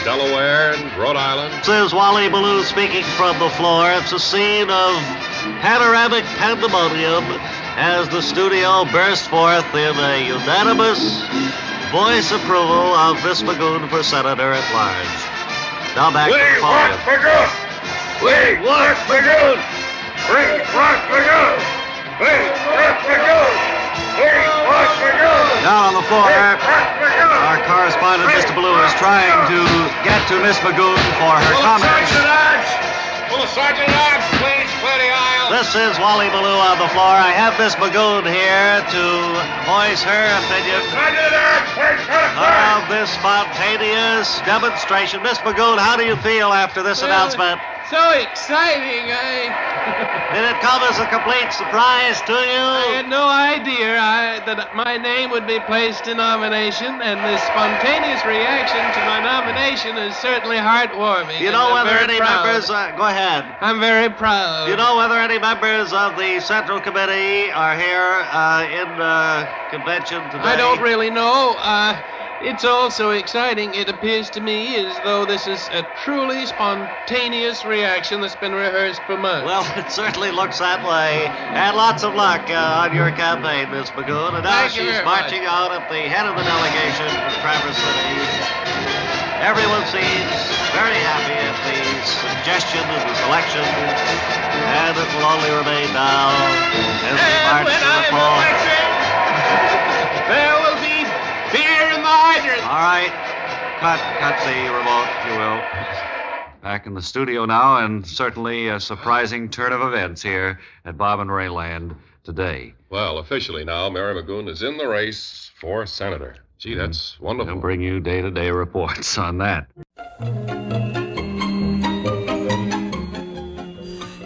Delaware and Rhode Island. This is Wally Ballou speaking from the floor. It's a scene of panoramic pandemonium as the studio bursts forth in a unanimous voice approval of Miss McGoon for Senator at large. Now back to the podium. We want McGoon! We want McGoon! We want McGoon! We want McGoon! Down on the floor, our correspondent, Mr. Ballou, is trying to get to Miss McGoon for her comments. Will the sergeant at arms please clear the aisle? This is Wally Ballou on the floor. I have Miss McGoon here to voice her opinion of this spontaneous demonstration. Miss McGoon, how do you feel after this announcement? So exciting. Did it come as a complete surprise to you? I had no idea that my name would be placed in nomination, and the spontaneous reaction to my nomination is certainly heartwarming. You know whether any members... go ahead. I'm very proud. You know whether any members of the Central Committee are here in the convention today? I don't really know. It's also exciting. It appears to me as though this is a truly spontaneous reaction that's been rehearsed for months. Well, it certainly looks that way. And lots of luck on your campaign, Miss McGoon. And now she's marching out at the head of the delegation from Traverse City. Everyone seems very happy at the suggestion of the selection. And it will only remain now as we march to the floor. There will be beer in the hydrant. All right. Cut the remote, if you will. Back in the studio now, and certainly a surprising turn of events here at Bob and Ray Land today. Well, officially now, Mary McGoon is in the race for senator. Gee, that's wonderful. We'll bring you day-to-day reports on that.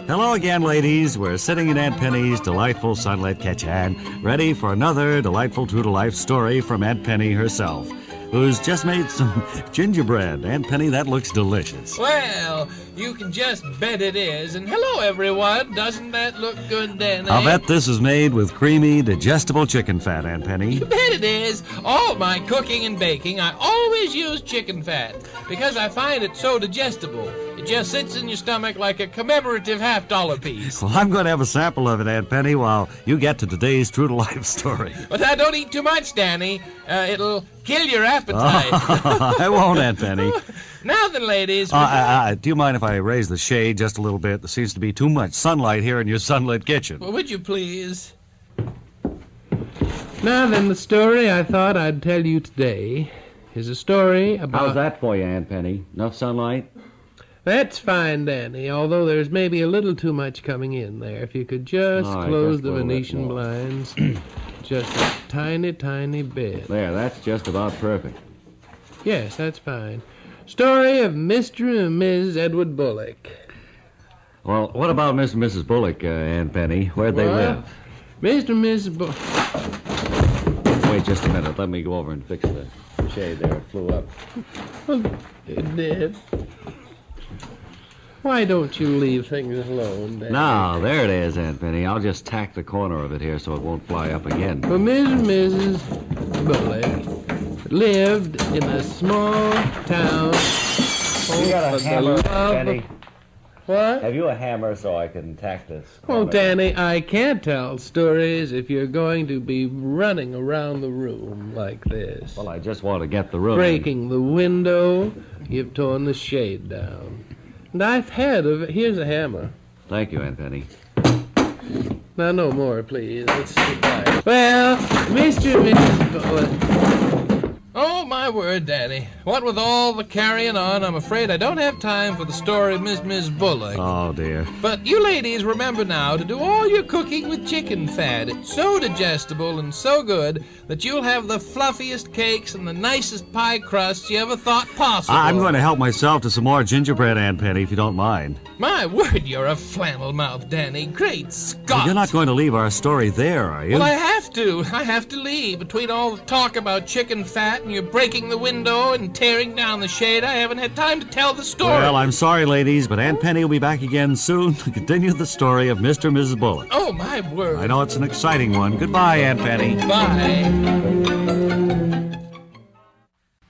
Hello again, ladies. We're sitting in Aunt Penny's delightful sunlit kitchen, ready for another delightful true-to-life story from Aunt Penny herself, who's just made some gingerbread. Aunt Penny, that looks delicious. Well, you can just bet it is. And hello, everyone. Doesn't that look good, Danny? I'll bet this is made with creamy, digestible chicken fat, Aunt Penny. You bet it is. All my cooking and baking, I always use chicken fat because I find it so digestible. It just sits in your stomach like a commemorative $50 piece. Well, I'm going to have a sample of it, Aunt Penny, while you get to today's true-to-life story. But now, don't eat too much, Danny. It'll kill your appetite. I won't, Aunt Penny. Now then, ladies. Do you mind if I raise the shade just a little bit? There seems to be too much sunlight here in your sunlit kitchen. Well, would you please? Now then, the story I thought I'd tell you today is a story about... How's that for you, Aunt Penny? Enough sunlight? That's fine, Danny, although there's maybe a little too much coming in there. If you could just close the Venetian blinds just a tiny, tiny bit. There, that's just about perfect. Yes, that's fine. Story of Mr. and Ms. Edward Bullock. Well, what about Mr. and Mrs. Bullock, Aunt Penny? Where'd they live? Mr. and Mrs. Bullock... Wait just a minute. Let me go over and fix the shade there. It flew up. It did. Why don't you leave things alone, Danny? Now, there it is, Aunt Penny. I'll just tack the corner of it here so it won't fly up again. Well, Mr. and Mrs. Bullock lived in a small town. You got a hammer, Penny? What? Have you a hammer so I can tack this? Oh, Danny, I can't tell stories if you're going to be running around the room like this. Well, I just want to get the room. Breaking the window, you've torn the shade down. And I've had of it. Here's a hammer. Thank you, Aunt Penny. Now, no more, please. Let's sit back. Well, Mr. and Mrs. Bullock. Oh, my word, Danny. What with all the carrying on, I'm afraid I don't have time for the story of Miss Bullock. Oh, dear. But you ladies remember now to do all your cooking with chicken fat. It's so digestible and so good that you'll have the fluffiest cakes and the nicest pie crusts you ever thought possible. I'm going to help myself to some more gingerbread, Aunt Penny, if you don't mind. My word, you're a flannel mouth, Danny. Great Scott. Well, you're not going to leave our story there, are you? Well, I have to. I have to leave. Between all the talk about chicken fat and you're breaking the window and tearing down the shade, I haven't had time to tell the story. Well, I'm sorry, ladies, but Aunt Penny will be back again soon to continue the story of Mr. and Mrs. Bullock. Oh, my word. I know it's an exciting one. Goodbye, Aunt Penny. Bye.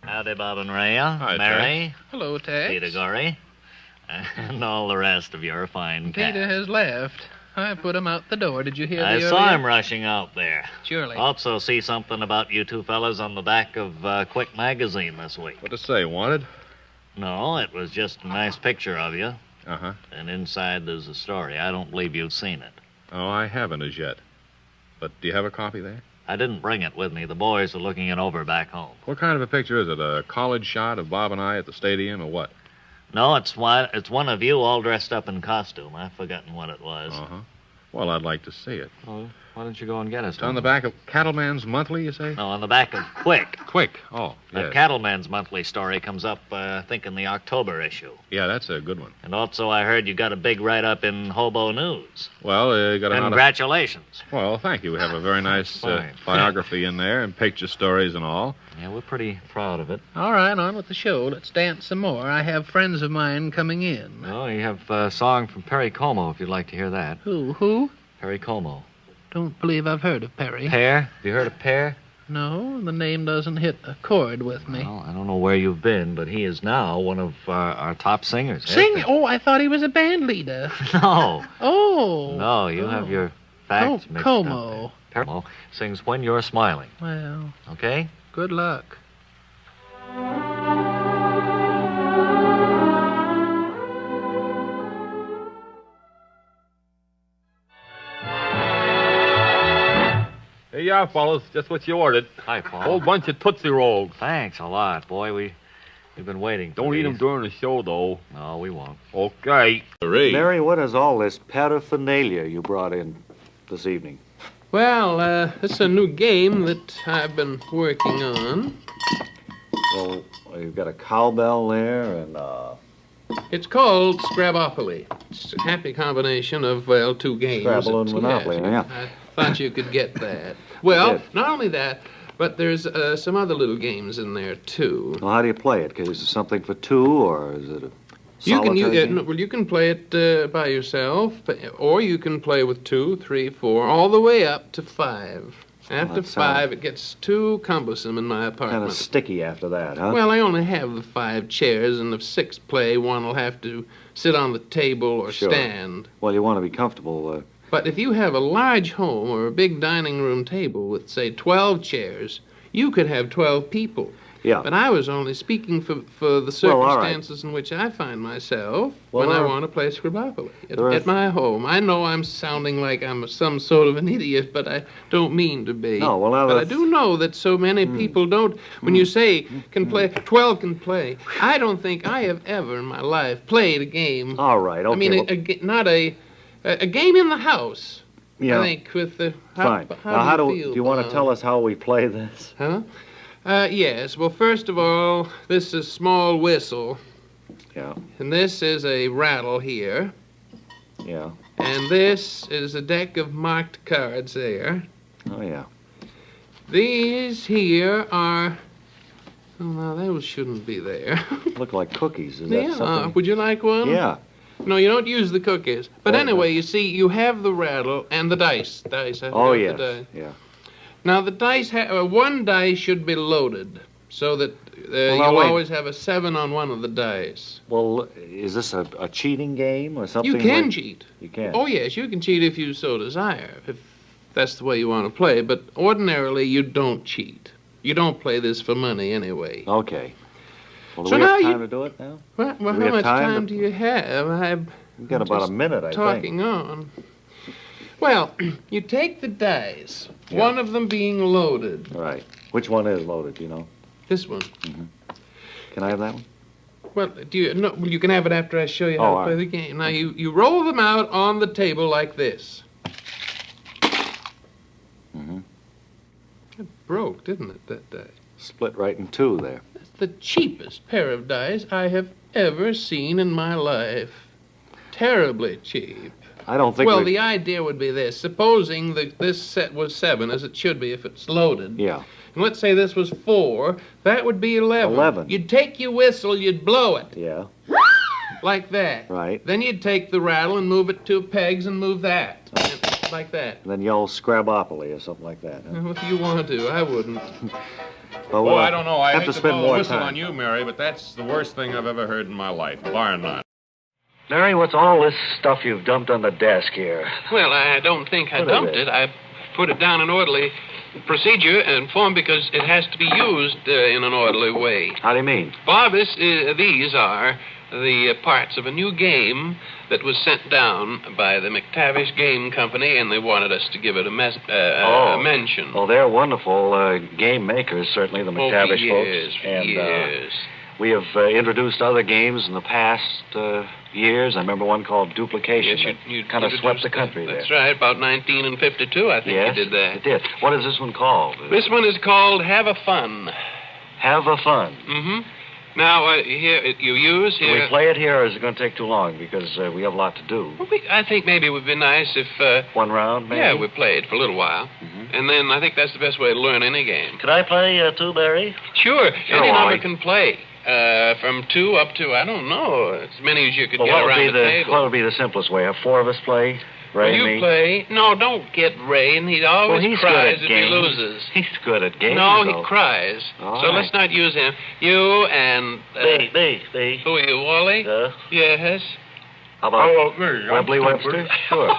Howdy, Bob and Ray. Hi, Mary. Tex. Hello, Tex. Peter Gorey. And all the rest of your fine cast. Peter has left. I put him out the door. Did you hear I the saw him rushing out there. Surely. Also see something about you two fellas on the back of Quick magazine this week. What to say, wanted? No, it was just a nice picture of you. Uh-huh. And inside there's a story. I don't believe you've seen it. Oh, I haven't as yet. But do you have a copy there? I didn't bring it with me. The boys are looking it over back home. What kind of a picture is it? A college shot of Bob and I at the stadium, or what? No, it's one of you all dressed up in costume. I've forgotten what it was. Uh-huh. Well, I'd like to see it. Well, why don't you go and get us It's on the back of Cattleman's Monthly, you say? No, on the back of Quick. Quick. Oh, That yes. Cattleman's Monthly story comes up, I think, in the October issue. Yeah, that's a good one. And also, I heard you got a big write-up in Hobo News. Well, you got a Congratulations. Well, thank you. We have a very nice Fine. biography in there and picture stories and all. Yeah, we're pretty proud of it. All right, on with the show. Let's dance some more. I have friends of mine coming in. Oh, you have a song from Perry Como, if you'd like to hear that. Who? Perry Como. Don't believe I've heard of Perry. Pear? Have you heard of Pear? No, the name doesn't hit a chord with me. Well, I don't know where you've been, but he is now one of our top singers. Sing? Oh, I thought he was a band leader. No. Oh. No, you have your facts mixed Como. up. Perry Como sings When You're Smiling. Well. Okay? Good luck. Here you are, fellas. Just what you ordered. Hi, Paul. Whole bunch of Tootsie Rolls. Thanks a lot, boy. We've been waiting. Don't eat them during the show, though. No, we won't. Okay. Mary, what is all this paraphernalia you brought in this evening? Well, it's a new game that I've been working on. Well, you've got a cowbell there and, It's called Scrabopoly. It's a happy combination of, well, two games. Scrabble and Monopoly, yeah. I thought you could get that. Well, not only that, but there's some other little games in there, too. Well, how do you play it? Is it something for two, or is it a You can solitary game? you can play it by yourself, or you can play with 2, 3, 4, all the way up to 5. After that 5, it gets too cumbersome in my apartment. Kind of sticky after that, huh? Well, I only have the 5 chairs, and if 6 play, one will have to sit on the table or Sure. stand. Well, you want to be comfortable. But if you have a large home or a big dining room table with, say, 12 chairs, you could have 12 people. Yeah. But I was only speaking for the Well, all right. circumstances in which I find myself Well, when I there- want to play Scrabopoly there are- at my home. I know I'm sounding like I'm some sort of an idiot, but I don't mean to be. No, well, now but I that's- do know that so many people don't. When you say 12 can play, I don't think I have ever in my life played a game. All right, okay. I mean, well, not a game in the house. Yeah. I think with the fine. Now, do do you feel, you want to tell us how we play this? Huh? Yes. Well, first of all, this is small whistle. Yeah. And this is a rattle here. Yeah. And this is a deck of marked cards there. Oh, yeah. These here are... Oh, no, those shouldn't be there. Look like cookies. Is Yeah. that something? Would you like one? Yeah. No, you don't use the cookies. But Oh, anyway, you see, you have the rattle and the dice. I Oh, forgot yes. the dice. Yeah. Now, the dice, one dice should be loaded so that now, you'll wait. always have a 7 on one of the dice. Well, is this a cheating game or something? You can like- cheat. You can. Oh, yes, you can cheat if you so desire, if that's the way you want to play. But ordinarily, you don't cheat. You don't play this for money anyway. Okay. Well, do So we have now time to do it now? Well, Do we how have much time time to- do you have? We've got about a minute, I think. Talking on. Well, you take the dice, one of them being loaded. Right. Which one is loaded, do you know? This one. Can I have that one? Well, do you? No, well, you can have it after I show you Oh, how to all play right. the game. Now, you roll them out on the table like this. Mm-hmm. It broke, didn't it, that die? Split right in two there. That's the cheapest pair of dice I have ever seen in my life. Terribly cheap. I don't think Well, we... the idea would be this. Supposing that this set was 7, as it should be if it's loaded. Yeah. And let's say this was 4, that would be 11. 11. You'd take your whistle, you'd blow it. Yeah. Like that. Right. Then you'd take the rattle and move it 2 pegs and move that. And like that. And then yell Scrabopoly or something like that. Huh? Well, if you want to, I wouldn't. But Well, I don't know. I have hate to to spend blow a more whistle time. on you, Mary, but that's the worst thing I've ever heard in my life, bar none. Larry, what's all this stuff you've dumped on the desk here? Well, I don't think I What is dumped it? it. I put it down in orderly procedure and form because it has to be used in an orderly way. How do you mean? Bob, these are the parts of a new game that was sent down by the McTavish Game Company, and they wanted us to give it a mention. Oh, they're wonderful game makers, certainly, the McTavish folks. And, yes. We have introduced other games in the past years. I remember one called Duplication. Yes, you kind of swept the country there. That's right, about 1952, I think yes, you did that. It did. What is this one called? This one is called Have a Fun. Have a Fun. Mm-hmm. Now, here, you use here... Can we play it here, or is it going to take too long? Because we have a lot to do. Well, I think maybe it would be nice if... one round, maybe? Yeah, we play it for a little while. Mm-hmm. And then I think that's the best way to learn any game. Can I play, too, Barry? Sure. Any number can play. From 2 up to, I don't know, as many as you could get around the table. What would be the simplest way? Have 4 of us play? Ray and me? Play. No, don't get Ray, and he always cries if he loses. He's good at games. No, he cries. All so right. let's not use him. You and... Me. Who are you, Wally? Yes. How about me? Webley Webster? Sure.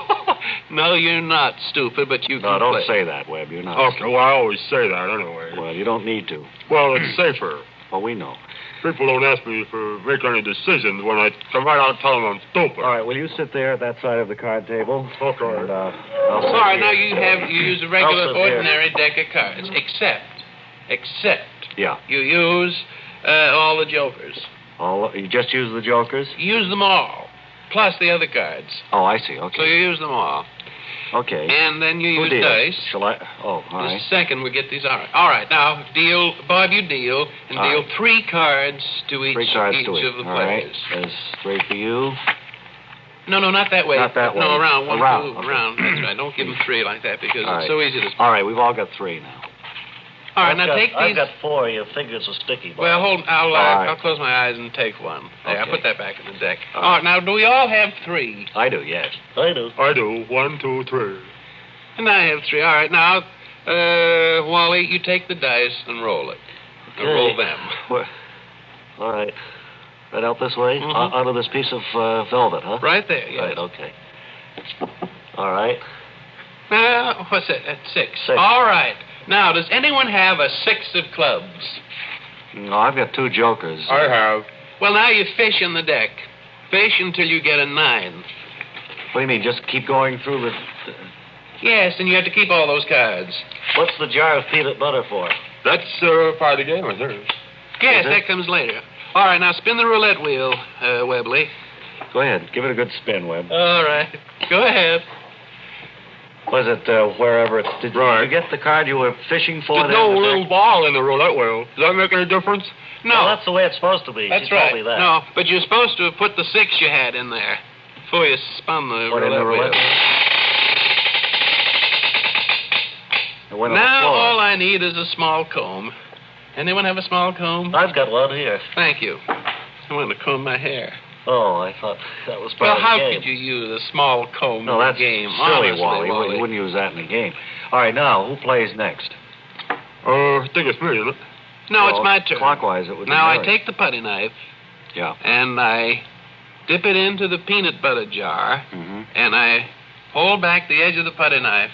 No, you're not stupid, but you can No, don't play. say that, Webb. You're not Okay, well, I always say that anyway. Well, you don't need to. Well, it's safer. Well, we know. People don't ask me to make any decisions when I come right out and tell them I'm stupid. All right, will you sit there at that side of the card table? Okay. And, Sorry, now you use a regular, ordinary deck of cards, except, yeah, you use all the jokers. You just use the jokers? Use them all, plus the other cards. Oh, I see, okay. So you use them all. Okay. And then you use deals? dice. Shall I? Oh, all right. Just a second, we get these. All right, now, Bob, you deal, and deal 3 cards to each, of the players. All right, there's 3 for you. No, not that way. Not that way. No, around. One, Around, 2, okay. around. That's right. Don't give them 3 like that because it's so easy to... All right, we've all got 3 now. All right, now take these... I've got 4. Your fingers are sticky, Bob. Well, hold... I'll right. close my eyes and take one. There, Okay. I'll put that back in the deck. All right, now, do we all have 3? I do, yes. I do. 1, 2, 3. And I have 3. All right, now, Wally, you take the dice and roll it. Okay. Roll them. All right. Right out this way? Mm-hmm. Out of this piece of velvet, huh? Right there, yes. Right, okay. All right. Now, what's that? That's 6. 6. All right. Now, does anyone have a 6 of clubs? No, I've got 2 jokers. I have. Well, now you fish in the deck. Fish until you get a 9. What do you mean, just keep going through the... Yes, and you have to keep all those cards. What's the jar of peanut butter for? That's part of the game, I think. Yes, Is it? that comes later. All right, now spin the roulette wheel, Webley. Go ahead, give it a good spin, Webb. All right. Go ahead. Was it wherever it's... Did you get the card you were fishing for? There's no little ball in the roulette wheel. Does that make any difference? No. Well, that's the way it's supposed to be. That's she right. told me that. No, but you're supposed to have put the 6 you had in there before you spun the What, in the roulette wheel. It went on the Now floor. all I need is a small comb. Anyone have a small comb? I've got one here. Thank you. I want to comb my hair. Oh, I thought that was Well, part how of the game. could you use a small comb No, in that's a game? silly, Honestly, Wally. Wally. You wouldn't use that in a game. All right, now, who plays next? I think it's me, isn't it? No, it's my turn. Clockwise, it would Now, be I take the putty knife, Yeah. and I dip it into the peanut butter jar, Mm-hmm. and I hold back the edge of the putty knife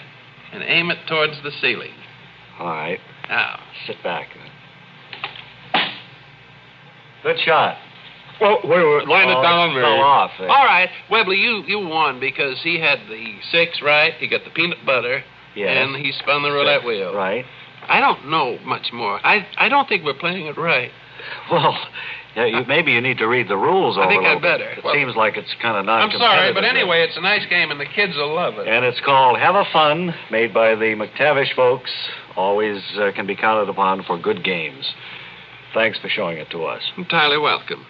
and aim it towards the ceiling. All right. Now, Sit back. Good shot. Well, wait, line it down on me. Fell off. all right, Webley, you won because he had the 6 right, he got the peanut butter, Yes. and he spun the roulette wheel. Right. I don't know much more. I don't think we're playing it right. Well, yeah, maybe you need to read the rules over I think a I'd little bit. better. It Well, seems like it's kind of I'm non-competitive. sorry, but anyway, it's a nice game, and the kids will love it. And it's called Have a Fun, made by the McTavish folks. Always can be counted upon for good games. Thanks for showing it to us. Entirely welcome.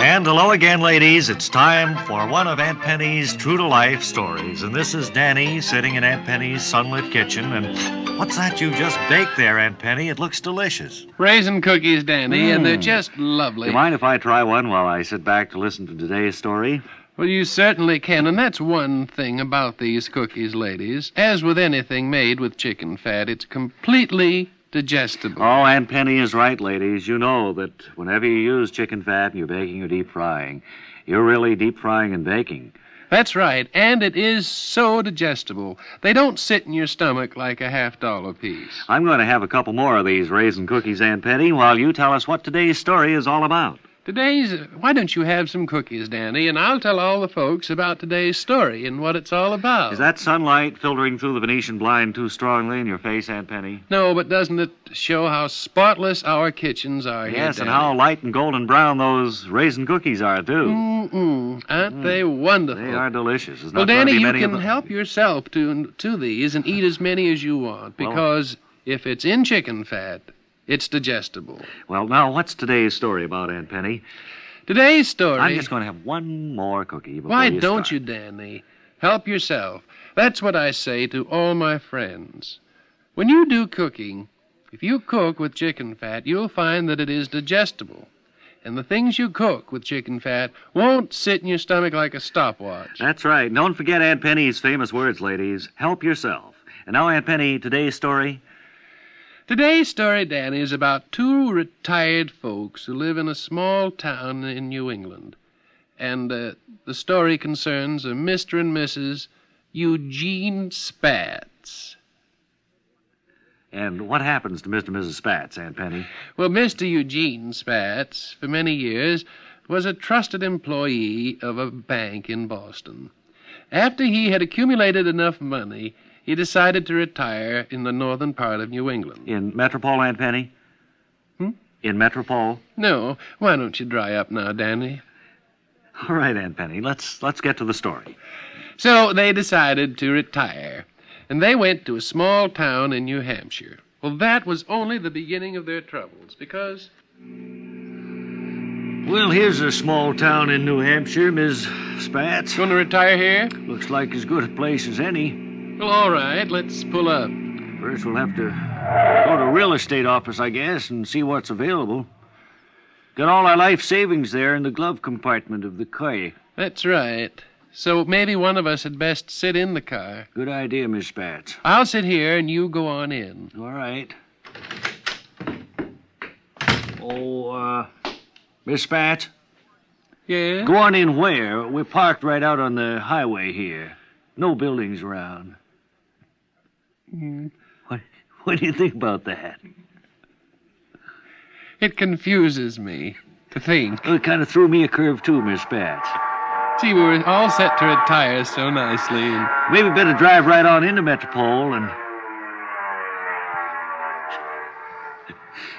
And hello again, ladies. It's time for one of Aunt Penny's true-to-life stories. And this is Danny sitting in Aunt Penny's sunlit kitchen. And what's that you just baked there, Aunt Penny? It looks delicious. Raisin cookies, Danny, and they're just lovely. Do you mind if I try one while I sit back to listen to today's story? Well, you certainly can, and that's one thing about these cookies, ladies. As with anything made with chicken fat, it's completely digestible. Oh, Aunt Penny is right, ladies. You know that whenever you use chicken fat and you're baking or deep frying, you're really deep frying and baking. That's right, and it is so digestible. They don't sit in your stomach like a $50 piece. I'm going to have a couple more of these raisin cookies, Aunt Penny, while you tell us what today's story is all about. Why don't you have some cookies, Danny, and I'll tell all the folks about today's story and what it's all about. Is that sunlight filtering through the Venetian blind too strongly in your face, Aunt Penny? No, but doesn't it show how spotless our kitchens are here, Yes, Danny? and how light and golden brown those raisin cookies are, too. Aren't they wonderful? They are delicious. There's Well, not going to Danny, be you many can of them. help yourself to these and eat as many as you want, because if it's in chicken fat, it's digestible. Well, now, what's today's story about, Aunt Penny? Today's story... I'm just going to have one more cookie before Why you don't start. you, Danny? Help yourself. That's what I say to all my friends. When you do cooking, if you cook with chicken fat, you'll find that it is digestible. And the things you cook with chicken fat won't sit in your stomach like a stopwatch. That's right. And don't forget Aunt Penny's famous words, ladies. Help yourself. And now, Aunt Penny, today's story... Today's story, Danny, is about two retired folks who live in a small town in New England. And the story concerns a Mr. and Mrs. Eugene Spatz. And what happens to Mr. and Mrs. Spatz, Aunt Penny? Well, Mr. Eugene Spatz, for many years, was a trusted employee of a bank in Boston. After he had accumulated enough money, he decided to retire in the northern part of New England. In Metropole, Aunt Penny? In Metropole? No. Why don't you dry up now, Danny? All right, Aunt Penny. Let's get to the story. So they decided to retire, and they went to a small town in New Hampshire. Well, that was only the beginning of their troubles, because... Well, here's a small town in New Hampshire, Miss Spatz. Going to retire here? Looks like as good a place as any. Well, all right, let's pull up. First, we'll have to go to a real estate office, I guess, and see what's available. Got all our life savings there in the glove compartment of the car. That's right. So maybe one of us had best sit in the car. Good idea, Miss Spatz. I'll sit here and you go on in. All right. Miss Spatz? Yeah? Go on in where? We're parked right out on the highway here. No buildings around. What do you think about that? It confuses me to think. Well, it kind of threw me a curve, too, Miss Spatz. Gee, we were all set to retire so nicely. And... Maybe better drive right on into Metropole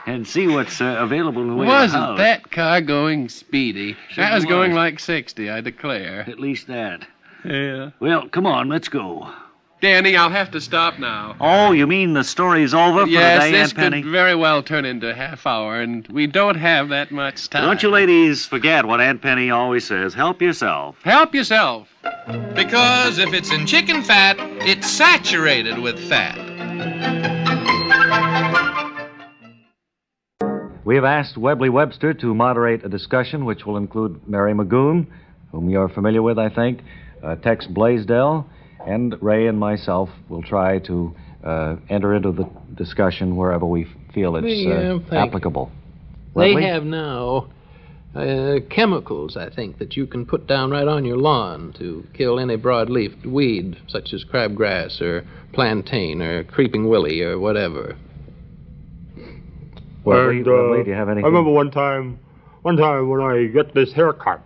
and see what's available in the way of the house. Wasn't that car going speedy? Sure That was going was. like 60, I declare. At least that. Yeah. Well, come on, let's go. Danny, I'll have to stop now. Oh, you mean the story's over for Yes, today, this Aunt Penny? could very well turn into a half hour, and we don't have that much time. Don't you ladies forget what Aunt Penny always says. Help yourself. Help yourself. Because if it's in chicken fat, it's saturated with fat. We have asked Webley Webster to moderate a discussion which will include Mary McGoon, whom you're familiar with, I think, Tex Blaisdell, and Ray and myself will try to enter into the discussion wherever we feel it's applicable. They Webley? have now chemicals, I think, that you can put down right on your lawn to kill any broadleaf weed, such as crabgrass or plantain or creeping willy or whatever. Webley, do you have anything? I remember one time when I get this haircut,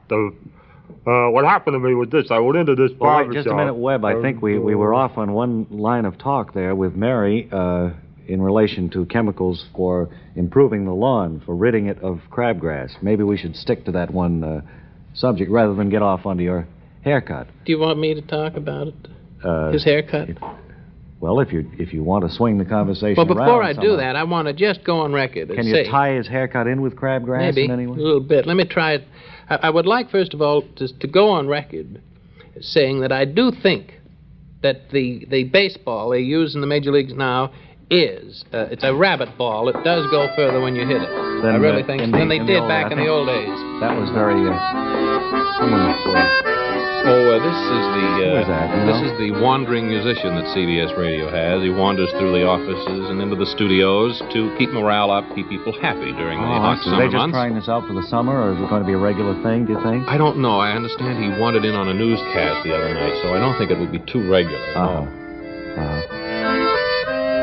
what happened to me was this. I went into this barber Wait, just shop. a minute, Webb. I think we were off on one line of talk there with Mary in relation to chemicals for improving the lawn, for ridding it of crabgrass. Maybe we should stick to that one subject rather than get off onto your haircut. Do you want me to talk about it? His haircut? Well, if you want to swing the conversation Well, before I around do that, I want to just go on record and Can say... you tie his haircut in with crabgrass Maybe, in any way? a little bit. Let me try it. I would like, first of all, to go on record saying that I do think that the baseball they use in the major leagues now is, it's a rabbit ball. It does go further when you hit it. I really think so. Than they did back in the old days. That was very... someone This is the wandering musician that CBS Radio has. He wanders through the offices and into the studios to keep morale up, keep people happy during the hot summer Are they just months. trying this out for the summer, or is it going to be a regular thing, do you think? I don't know. I understand he wandered in on a newscast the other night, so I don't think it would be too regular. No.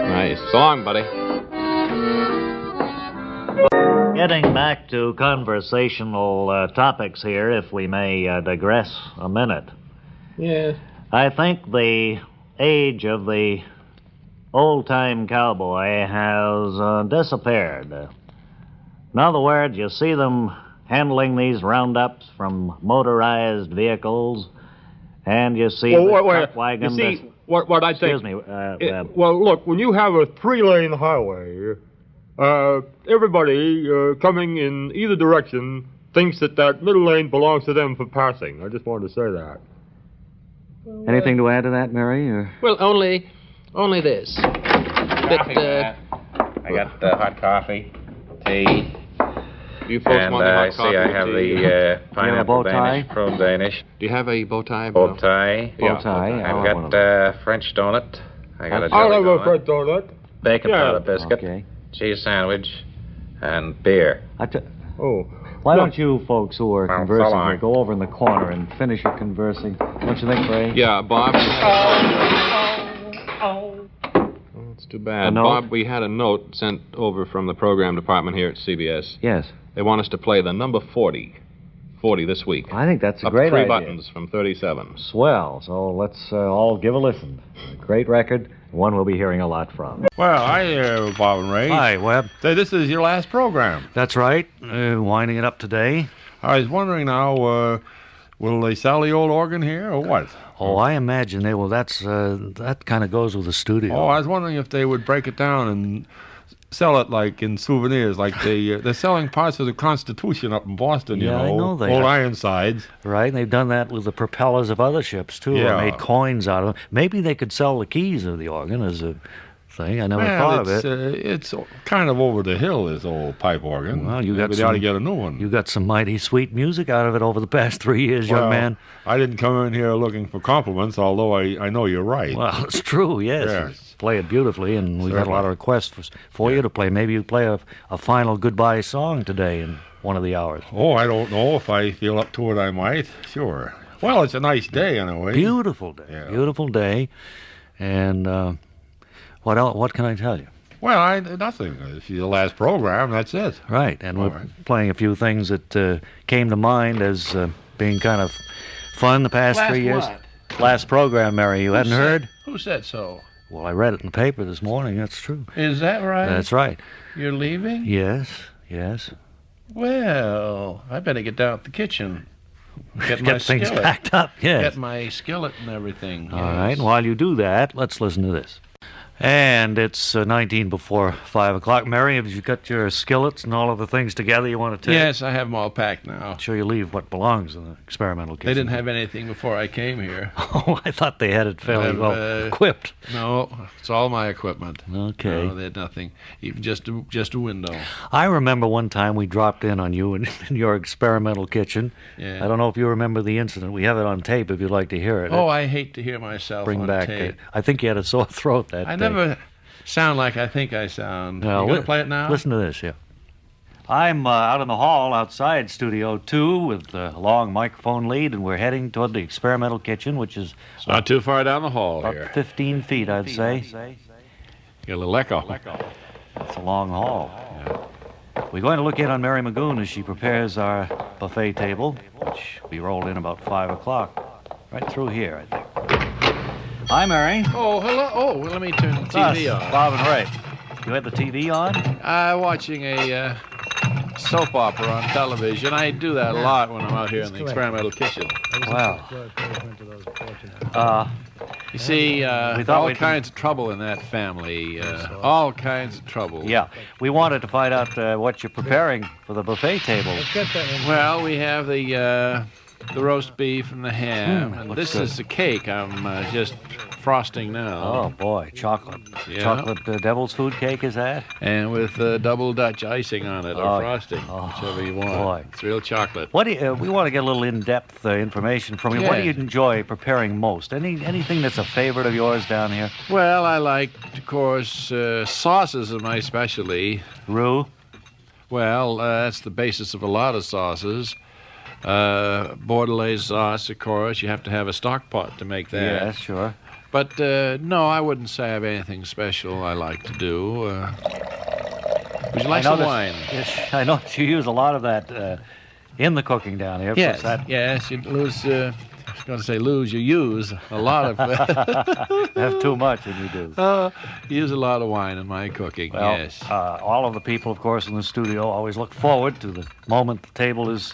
Nice. So long, buddy. Getting back to conversational topics here, if we may digress a minute. Yes. I think the age of the old-time cowboy has disappeared. In other words, you see them handling these roundups from motorized vehicles, and you see the truck wagon. You see, what I think... Excuse me. Well, look, when you have a 3-lane highway, everybody coming in either direction thinks that middle lane belongs to them for passing. I just wanted to say that. Anything to add to that, Mary? Or? Well, only this. I got hot coffee, tea. You folks and want the hot coffee? I have the pineapple Danish, prune Danish. Do you have a bow tie? Bow tie. Bow tie. I've got French donut. I got a I'll jelly have a French donut. Bacon powder biscuit. Okay. Cheese sandwich. And beer. Why don't you folks who are conversing here go over in the corner and finish your conversing? Don't you think, Ray? Yeah, Bob. It's too bad. Bob, we had a note sent over from the program department here at CBS. Yes. They want us to play the number 40. 40 this week. I think that's a Up great 3 idea. buttons from 37. Swell. So let's all give a listen. A great record, one we'll be hearing a lot from. Well, hi, Bob and Ray. Hi, Webb. Say, this is your last program. That's right. Winding it up today. I was wondering now, will they sell the old organ here or what? Oh, I imagine they will. That kind of goes with the studio. Oh, I was wondering if they would break it down and sell it like in souvenirs, like they're selling parts of the Constitution up in Boston, you know. I know they old are. Ironsides. Right, and they've done that with the propellers of other ships, too. Yeah. Or made coins out of them. Maybe they could sell the keys of the organ as a thing. I never thought of it. It's kind of over the hill, this old pipe organ. Well, Maybe they ought to get a new one. You got some mighty sweet music out of it over the past 3 years, young man. I didn't come in here looking for compliments, although I know you're right. Well, it's true, yes. Yes. Play it beautifully, and we've had a Certainly. lot of requests for you to play. Maybe you play a final goodbye song today in one of the hours. Oh, I don't know. If I feel up to it, I might. Sure. Well, it's a nice day, anyway. Beautiful day. Yeah. Beautiful day. And what else? What can I tell you? Well, nothing. It's the last program. That's it. Right, and we're playing a few things that came to mind as being kind of fun the past 3 years. What? Last program, Mary, you hadn't heard? Who said so? Well, I read it in the paper this morning. That's true. Is that right? That's right. You're leaving? Yes, yes. Well, I better get down to the kitchen. Get my Get things skillet. packed up, yes. Get my skillet and everything. All right, and while you do that, let's listen to this. And it's 19 before 5 o'clock. Mary, have you got your skillets and all of the things together you want to take? Yes, I have them all packed now. Sure you leave what belongs in the experimental kitchen. They didn't have anything before I came here. Oh, I thought they had it fairly well equipped. No, it's all my equipment. Okay. No, they had nothing. Even just a window. I remember one time we dropped in on you in your experimental kitchen. Yeah. I don't know if you remember the incident. We have it on tape if you'd like to hear it. Oh, I hate to hear myself Bring on back. tape. I think you had a sore throat that I day. never sound like I think I sound. No, You going to play it now? Listen to this, yeah. I'm out in the hall outside Studio 2 with a long microphone lead, and we're heading toward the experimental kitchen, which is It's not too far down the hall about here. 15 feet, I'd say. Get a little echo. It's a long hall. We're going to look in on Mary McGoon as she prepares our buffet table, which we rolled in about 5 o'clock. Right through here, I think. Hi, Mary. Oh, hello. Oh, well, let me turn the It's TV us, on. Bob and Ray. You had the TV on? Watching a soap opera on television. I do that a lot when I'm out here in the experimental kitchen. Wow. You see, thought all we'd- kinds of trouble in that family. All kinds of trouble. Yeah. We wanted to find out what you're preparing for the buffet table. Well, we have the the roast beef and the ham. And looks this good. is the cake I'm just frosting now. Oh, boy, chocolate. Yeah. Chocolate devil's food cake, is that? And with double Dutch icing on it, or frosting, whichever you want. Boy. It's real chocolate. What do you, we want to get a little in-depth information from you. What do Yeah. you enjoy preparing most? Anything that's a favorite of yours down here? Well, I like, of course, sauces are my specialty. Roux? Well, that's the basis of a lot of sauces. Bordelaise sauce, of course. You have to have a stock pot to make that. Yeah, sure. But, no, I wouldn't say I have anything special I like to do. Would you like some wine? Yes, I noticed you use a lot of that in the cooking down here. Yes, That yes, you lose, I was going to say lose, you use a lot of... have too much and you do. You use a lot of wine in my cooking, Well, yes. all of the people, of course, in the studio always look forward to the moment the table is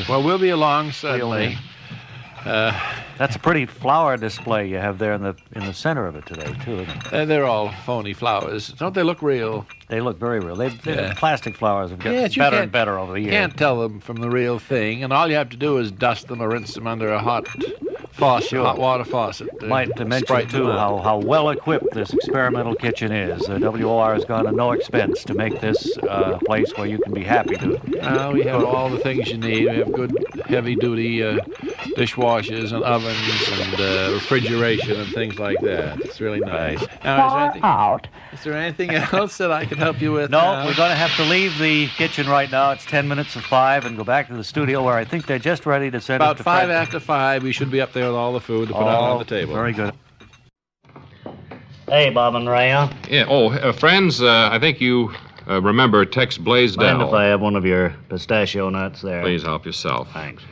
well, we'll be along suddenly. That's a pretty flower display you have there in the center of it today, too, isn't it? They're all phony flowers. Don't they look real? They look very real. The plastic flowers have gotten Yes, you better can't- and better over the You years. can't tell them from the real thing, and all you have to do is dust them or rinse them under a hot faucet, Sure. hot water faucet. Might to mention, Sprite too, them up. how well equipped this experimental kitchen is. WOR has gone to no expense to make this a place where you can be happy to. We have all the things you need. We have good, heavy-duty dishwashers and ovens and refrigeration and things like that. It's really nice. Now, is there anything else that I can help you with? No, we're going to have to leave the kitchen right now. It's 10 minutes of 5 and go back to the studio where I think they're just ready to send About it to 5 Fred. after 5, we should be up there with all the food to put out on the table. Very good. Hey, Bob and Raya. Yeah. Oh, friends, I think you remember Tex Blaisdell. Mind if I have one of your pistachio nuts there? Please help yourself. Thanks.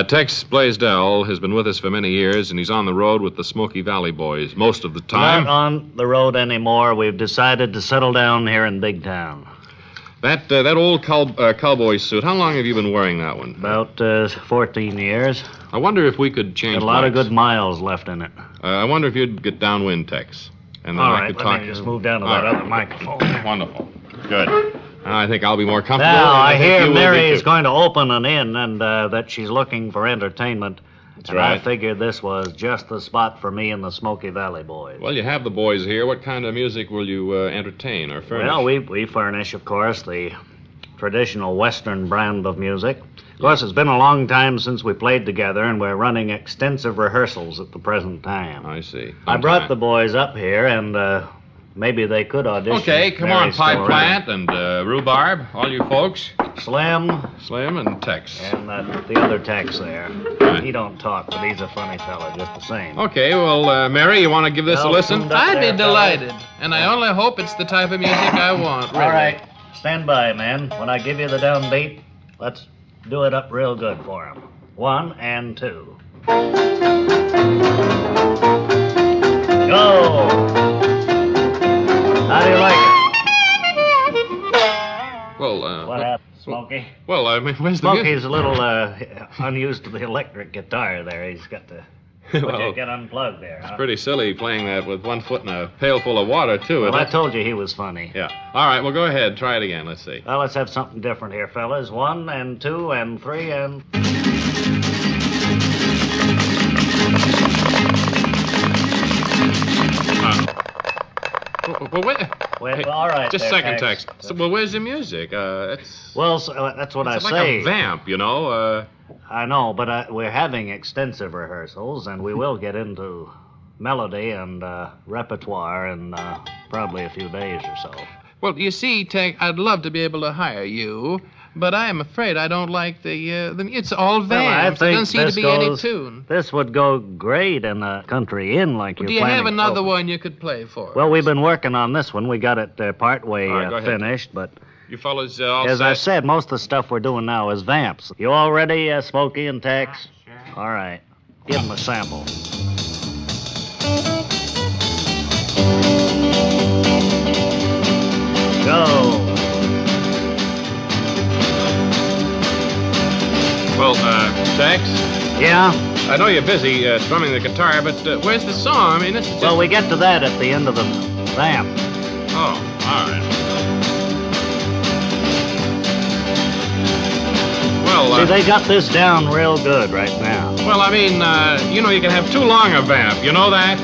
Tex Blaisdell has been with us for many years, and he's on the road with the Smoky Valley Boys most of the time. Not on the road anymore. We've decided to settle down here in Big Town. That old cowboy suit, how long have you been wearing that one? About 14 years. I wonder if we could change Got a lot of mics. good miles left in it. I wonder if you'd get downwind, Tex. And then All I right, could let talk me just move down to that other microphone. Wonderful. Good. I think I'll be more comfortable. Now, I think hear you will be, Mary is too. going to open an inn and that she's looking for entertainment. That's and I right. figured this was just the spot for me and the Smoky Valley Boys. Well, you have the boys here. What kind of music will you entertain or furnish? Well, we furnish, of course, the traditional Western brand of music. Of course, it's been a long time since we played together, and we're running extensive rehearsals at the present time. I see. I brought the boys up here, and maybe they could audition. Okay, come Mary's on, Pie still Plant and Rhubarb, all you folks. Slim. And Tex. And the other Tex there. Right. He don't talk, but he's a funny fella just the same. Okay, well, Mary, you want to give this a listen? I'd be delighted, and I only hope it's the type of music I want. Really. All right, stand by, man. When I give you the downbeat, let's do it up real good for him. 1 and 2. Go! How do you like it? Well, What happened, Smokey? Well, I mean, where's the Smokey's a little unused to the electric guitar there. He's got to Well, get unplugged there. It's Huh? pretty silly playing that with one foot in a pail full of water, too. Well, isn't I it? told you he was funny. Yeah. All right, well, go ahead. Try it again. Let's see. Well, let's have something different here, fellas. 1 and 2 and 3 and... Well, wait. Well, all right. Just a there, second, Tex. Tex. So, well, where's the music? That's Well, that's what I it's like say. a vamp, you know. I know, but we're having extensive rehearsals, and we will get into melody and repertoire in probably a few days or so. Well, you see, Tex, I'd love to be able to hire you, but I am afraid I don't like the it's all Well, I vamps. There think doesn't seem to this be goes- any tune. This would go great in a country inn like Do you're you have planning. another one you could play for? Well, we've been working on this one. We got it partway All right, go ahead. finished, but You fellas all as set? I said, most of the stuff we're doing now is vamps. You all ready, Smokey and Tex? Sure. All right. Give them a sample. Go. Well, Tex? Yeah? I know you're busy strumming the guitar, but where's the song? I mean, this is just... Well, we get to that at the end of the vamp. Oh, all right. Well, See, they got this down real good right now. well, I mean, you can have too long a vamp. You know that?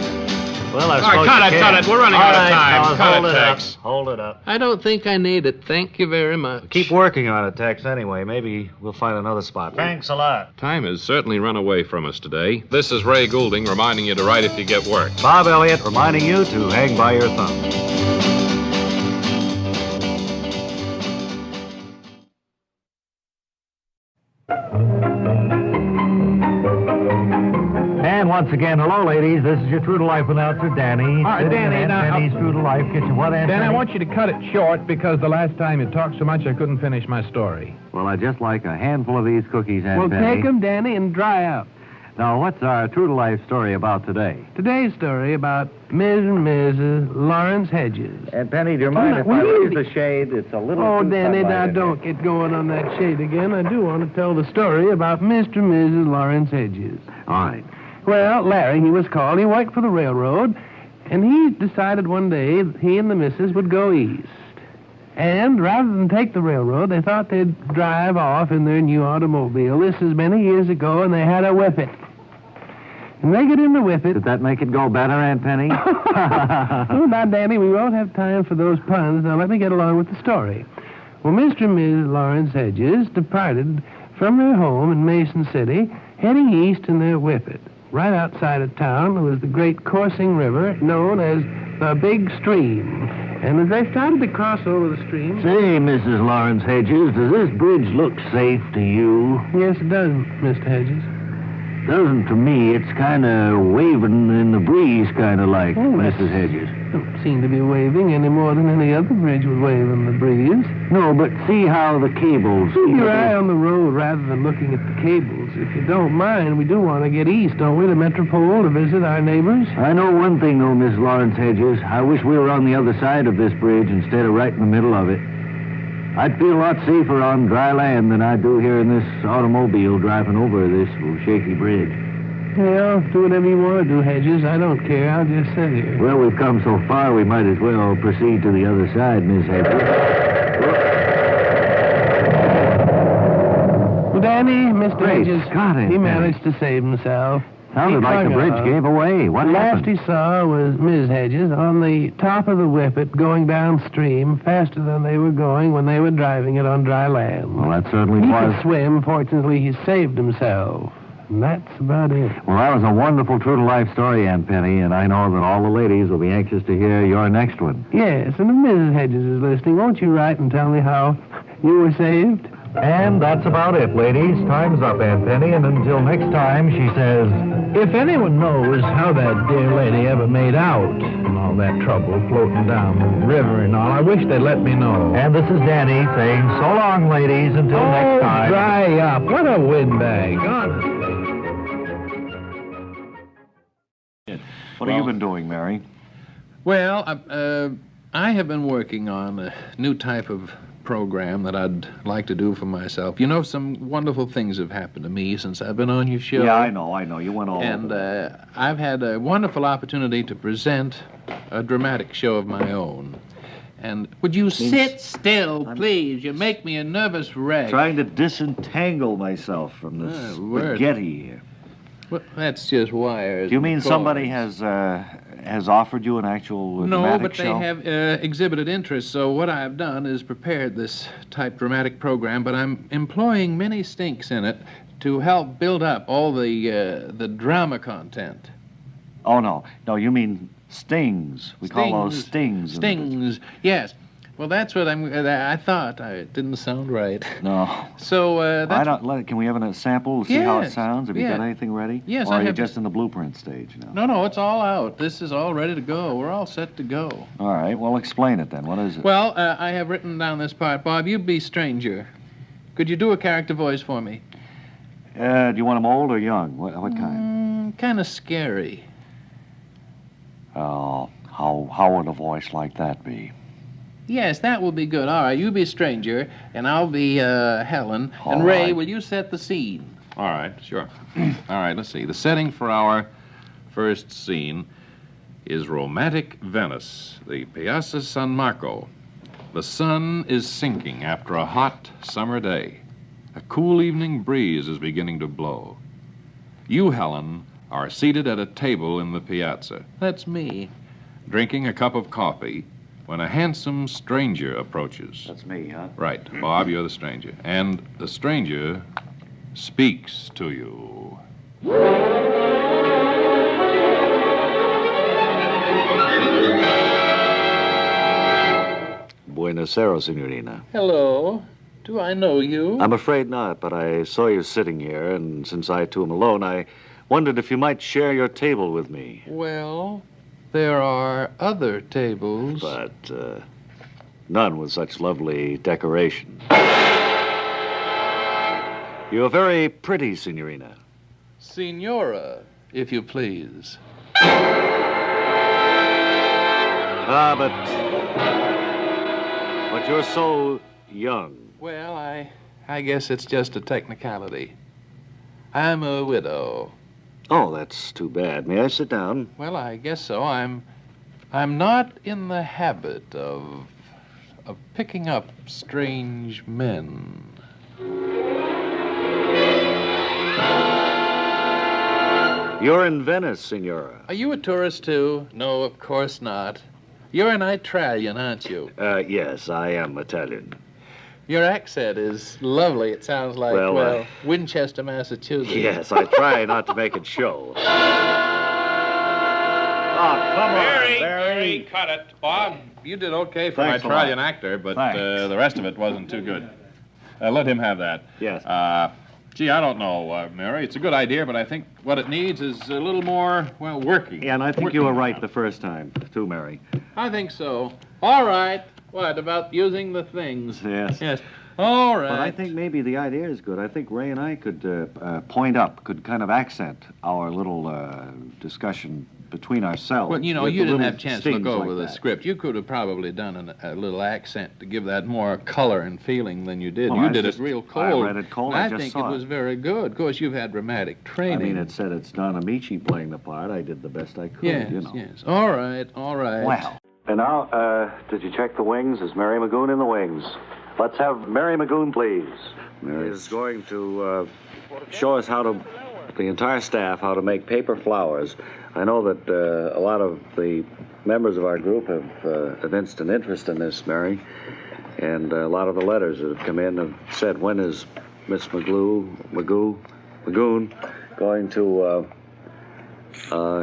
Well, I All right, suppose cut you it, can. cut it. We're running All out of right, time. fellas, Cut hold it, it up. Tex. Hold it up. I don't think I need it. Thank you very much. Keep working on it, Tex, anyway. Maybe we'll find another spot. Thanks a lot. Time has certainly run away from us today. This is Ray Goulding reminding you to write if you get work. Bob Elliott reminding you to hang by your thumb. And once again, hello, ladies. This is your True to Life announcer, Danny. All right, sitting in Danny, Aunt now, Penny's True to Life kitchen. What, Aunt Dan, I Penny? want you to cut it short because the last time you talked so much I couldn't finish my story. Well, I just like a handful of these cookies, Aunt Well, Penny. take them, Danny, and dry out. Now, what's our True to Life story about today? Today's story about Ms. and Mrs. Lawrence Hedges. Aunt Penny, do you mind if I raise the shade? It's a little Oh, too Danny, sunlight now in don't get going on that shade again. I do want to tell the story about Mr. and Mrs. Lawrence Hedges. All right. Well, Larry, he was called. He worked for the railroad, and he decided one day he and the missus would go east. And rather than take the railroad, they thought they'd drive off in their new automobile. This is many years ago, and they had a whippet. And they get in the whippet. Did that make it go better, Aunt Penny? Oh, now, Danny, we won't have time for those puns. Now, let me get along with the story. Well, Mr. and Mrs. Lawrence Hedges departed from their home in Mason City, heading east in their whippet. Right outside of town was the great coursing river known as the Big Stream. And as they started to cross over the stream... Say, Mrs. Lawrence Hedges, does this bridge look safe to you? Yes, it does, Mr. Hedges. Doesn't to me. It's kind of waving in the breeze, kind of like, Mrs. Hedges. Don't seem to be waving any more than any other bridge would wave in the breeze. No, but see how the cables... Keep your eye on the road rather than looking at the cables. If you don't mind, we do want to get east, don't we, to Metropole to visit our neighbors? I know one thing, though, Miss Lawrence Hedges. I wish we were on the other side of this bridge instead of right in the middle of it. I'd feel a lot safer on dry land than I do here in this automobile driving over this shaky bridge. Well, do whatever you want to do, Hedges. I don't care. I'll just sit here. Well, we've come so far, we might as well proceed to the other side, Miss Hedges. Well, Danny, Mr. Great Hedges, Scott, Aunt he Penny. managed to save himself. Sounded like the bridge gave away. What The happened? last he saw was Ms. Hedges on the top of the whippet going downstream faster than they were going when they were driving it on dry land. Well, that certainly He was. could swim. Fortunately, he saved himself. And that's about it. Well, that was a wonderful true-to-life story, Aunt Penny, and I know that all the ladies will be anxious to hear your next one. Yes, and if Mrs. Hedges is listening, won't you write and tell me how you were saved? And that's about it, ladies. Time's up, Aunt Penny, and until next time, she says... If anyone knows how that dear lady ever made out and all that trouble floating down the river and all, I wish they'd let me know. And this is Danny saying so long, ladies, until next time. Dry up. What a windbag, honestly. What have you been doing, Mary? Well, I have been working on a new type of program that I'd like to do for myself. You know, some wonderful things have happened to me since I've been on your show. Yeah, I know. You went all And over. I've had a wonderful opportunity to present a dramatic show of my own. And would you sit still, please? You make me a nervous wreck. Trying to disentangle myself from this spaghetti here. Well, that's just wires. Do you mean and somebody cords. has offered you an actual No, dramatic but show? they have exhibited interest. So what I've done is prepared this type dramatic program, but I'm employing many stinks in it to help build up all the drama content. Oh, no. No, you mean stings. We call those stings. Stings, yes. Well, that's what I thought. It didn't sound right. No. So that's... Can we have a sample to see how it Yes, sounds? Have you yeah. got anything ready? Yes, or I are you have- just in the blueprint stage now? No, it's all out. This is all ready to go. We're all set to go. All right. Well, explain it then. What is it? Well, I have written down this part. Bob, you be stranger. Could you do a character voice for me? Do you want them old or young? What kind? Kind of scary. Oh, how would a voice like that be? Yes, that will be good. All right, you be stranger, and I'll be Helen. All And Ray, right. will you set the scene? All right, sure. All right, let's see. The setting for our first scene is romantic Venice, the Piazza San Marco. The sun is sinking after a hot summer day. A cool evening breeze is beginning to blow. You, Helen, are seated at a table in the piazza. That's me. Drinking a cup of coffee when a handsome stranger approaches. That's me, huh? Right. Bob, you're the stranger. And the stranger speaks to you. Buenos Aires, Signorina. Hello. Do I know you? I'm afraid not, but I saw you sitting here, and since I too am alone, I wondered if you might share your table with me. Well, there are other tables. But none with such lovely decoration. You're very pretty, Signorina. Signora, if you please. Ah, but you're so young. Well, I guess it's just a technicality. I'm a widow. Oh, that's too bad. May I sit down? Well, I guess so. I'm not in the habit of picking up strange men. You're in Venice, Signora. Are you a tourist, too? No, of course not. You're an Italian, aren't you? Yes, I am Italian. Your accent is lovely. It sounds like, well, Winchester, Massachusetts. Yes, I try not to make it show. Oh, come on, Barry, cut it. Bob, you did okay for Thanks an Italian actor, but the rest of it wasn't too good. Let him have that. Yes. Gee, I don't know, Mary. It's a good idea, but I think what it needs is a little more, well, working. Yeah, and I think you were right the first time, too, Mary. I think so. All right. What about using the things? Yes. Yes. All right. But I think maybe the idea is good. I think Ray and I could point up, could kind of accent our little discussion between ourselves. Well, you know, you didn't have a chance to look over the script. You could have probably done a little accent to give that more color and feeling than you did. Well, you did it real cold. I read it cold. I think it was very good. Of course, you've had dramatic training. I mean, it said it's Don Amici playing the part. I did the best I could, yes, you know. Yes. All right, all right. Wow. And now, did you check the wings? Is Mary McGoon in the wings? Let's have Mary McGoon, please. Mary is going to show us the entire staff, how to make paper flowers. I know that a lot of the members of our group have evinced an interest in this, Mary, and a lot of the letters that have come in have said, when is Miss McGoon going to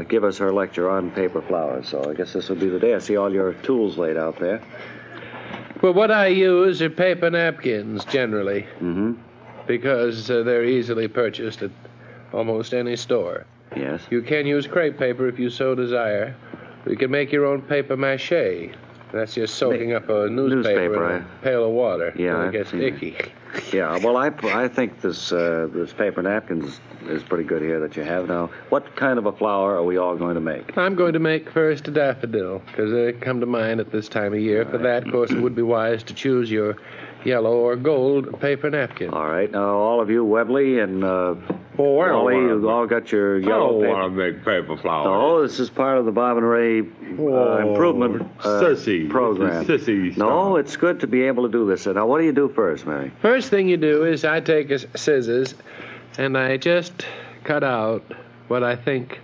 give us her lecture on paper flowers? So I guess this would be the day. I see all your tools laid out there. Well, what I use are paper napkins, generally. Mm-hmm. Because they're easily purchased at almost any store. Yes. You can use crepe paper if you so desire. You can make your own paper mache. That's just soaking up a newspaper in a pail of water. Yeah, it gets icky. Yeah, well, I think this paper napkins is pretty good here that you have. Now, what kind of a flower are we all going to make? I'm going to make first a daffodil, because they come to mind at this time of year. For that, of course, it would be wise to choose your yellow or gold paper napkin. All right. Now, all of you, Webley and Wally, you all got your yellow paper. I don't want to make paper flowers. No, this is part of the Bob and Ray improvement program. Sissy no, it's good to be able to do this. Now, what do you do first, Mary? First thing you do is I take scissors and I just cut out what I think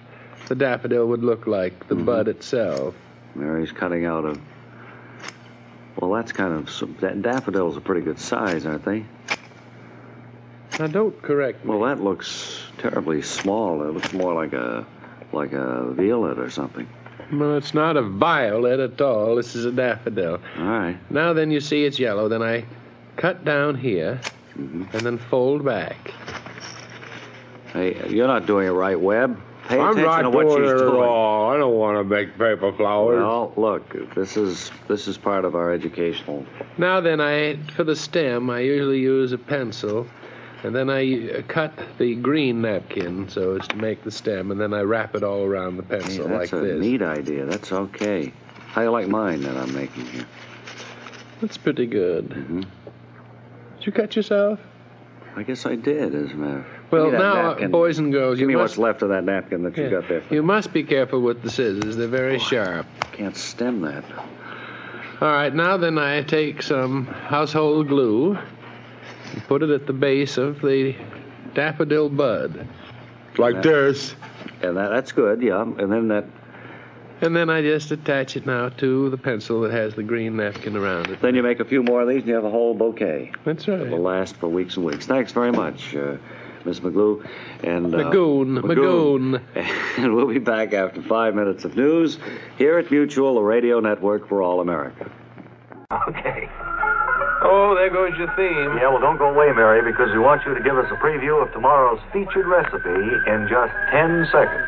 the daffodil would look like, the bud itself. Mary's cutting out a... Well, that's kind of... Daffodils are pretty good size, aren't they? Now, don't correct me. Well, that looks terribly small. It looks more like a violet or something. Well, it's not a violet at all. This is a daffodil. All right. Now, then, you see it's yellow. Then I cut down here and then fold back. Hey, you're not doing it right, Webb. Pay I'm attention not to what doing she's it at doing. all. I don't want to make paper flowers. Well, look, this is part of our educational. Now then, for the stem, I usually use a pencil, and then I cut the green napkin so as to make the stem, and then I wrap it all around the pencil like this. That's a neat idea. That's okay. How you like mine that I'm making here? That's pretty good. Mm-hmm. Did you cut yourself? I guess I did, as a matter of fact. Well, now, boys and girls, Give me what's left of that napkin that you got there. You must be careful with the scissors. They're very sharp. Can't stem that. All right, now then I take some household glue, and put it at the base of the daffodil bud. Like this. And that's good, yeah. And then that. And then I just attach it now to the pencil that has the green napkin around it. Then you make a few more of these and you have a whole bouquet. That's right. It'll last for weeks and weeks. Thanks very much, Miss McGoon. And McGoon. And we'll be back after 5 minutes of news here at Mutual, the radio network for all America. Okay. Oh, there goes your theme. Yeah, well, don't go away, Mary, because we want you to give us a preview of tomorrow's featured recipe in just 10 seconds.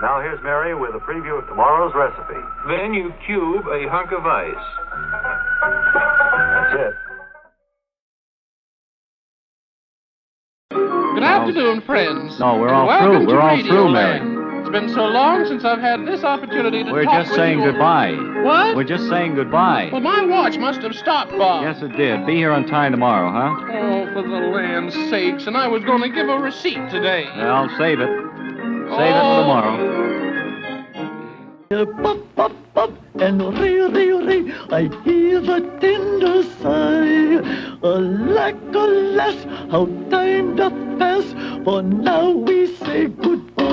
Now here's Mary with a preview of tomorrow's recipe. Then you cube a hunk of ice. That's it. Good afternoon, friends. No, we're all Welcome through. to We're all Radio through, Land. Mary. It's been so long since I've had this opportunity to We're talk just with saying you. goodbye. What? We're just saying goodbye. Well, my watch must have stopped, Bob. Yes, it did. Be here on time tomorrow, huh? Oh, for the land's sakes. And I was going to give a receipt today. Well, save it. Save it for tomorrow. Pop, pop, pop, and ray, ray, ray, I hear the tender sigh. Alack, alas, how time doth pass, for now we say goodbye.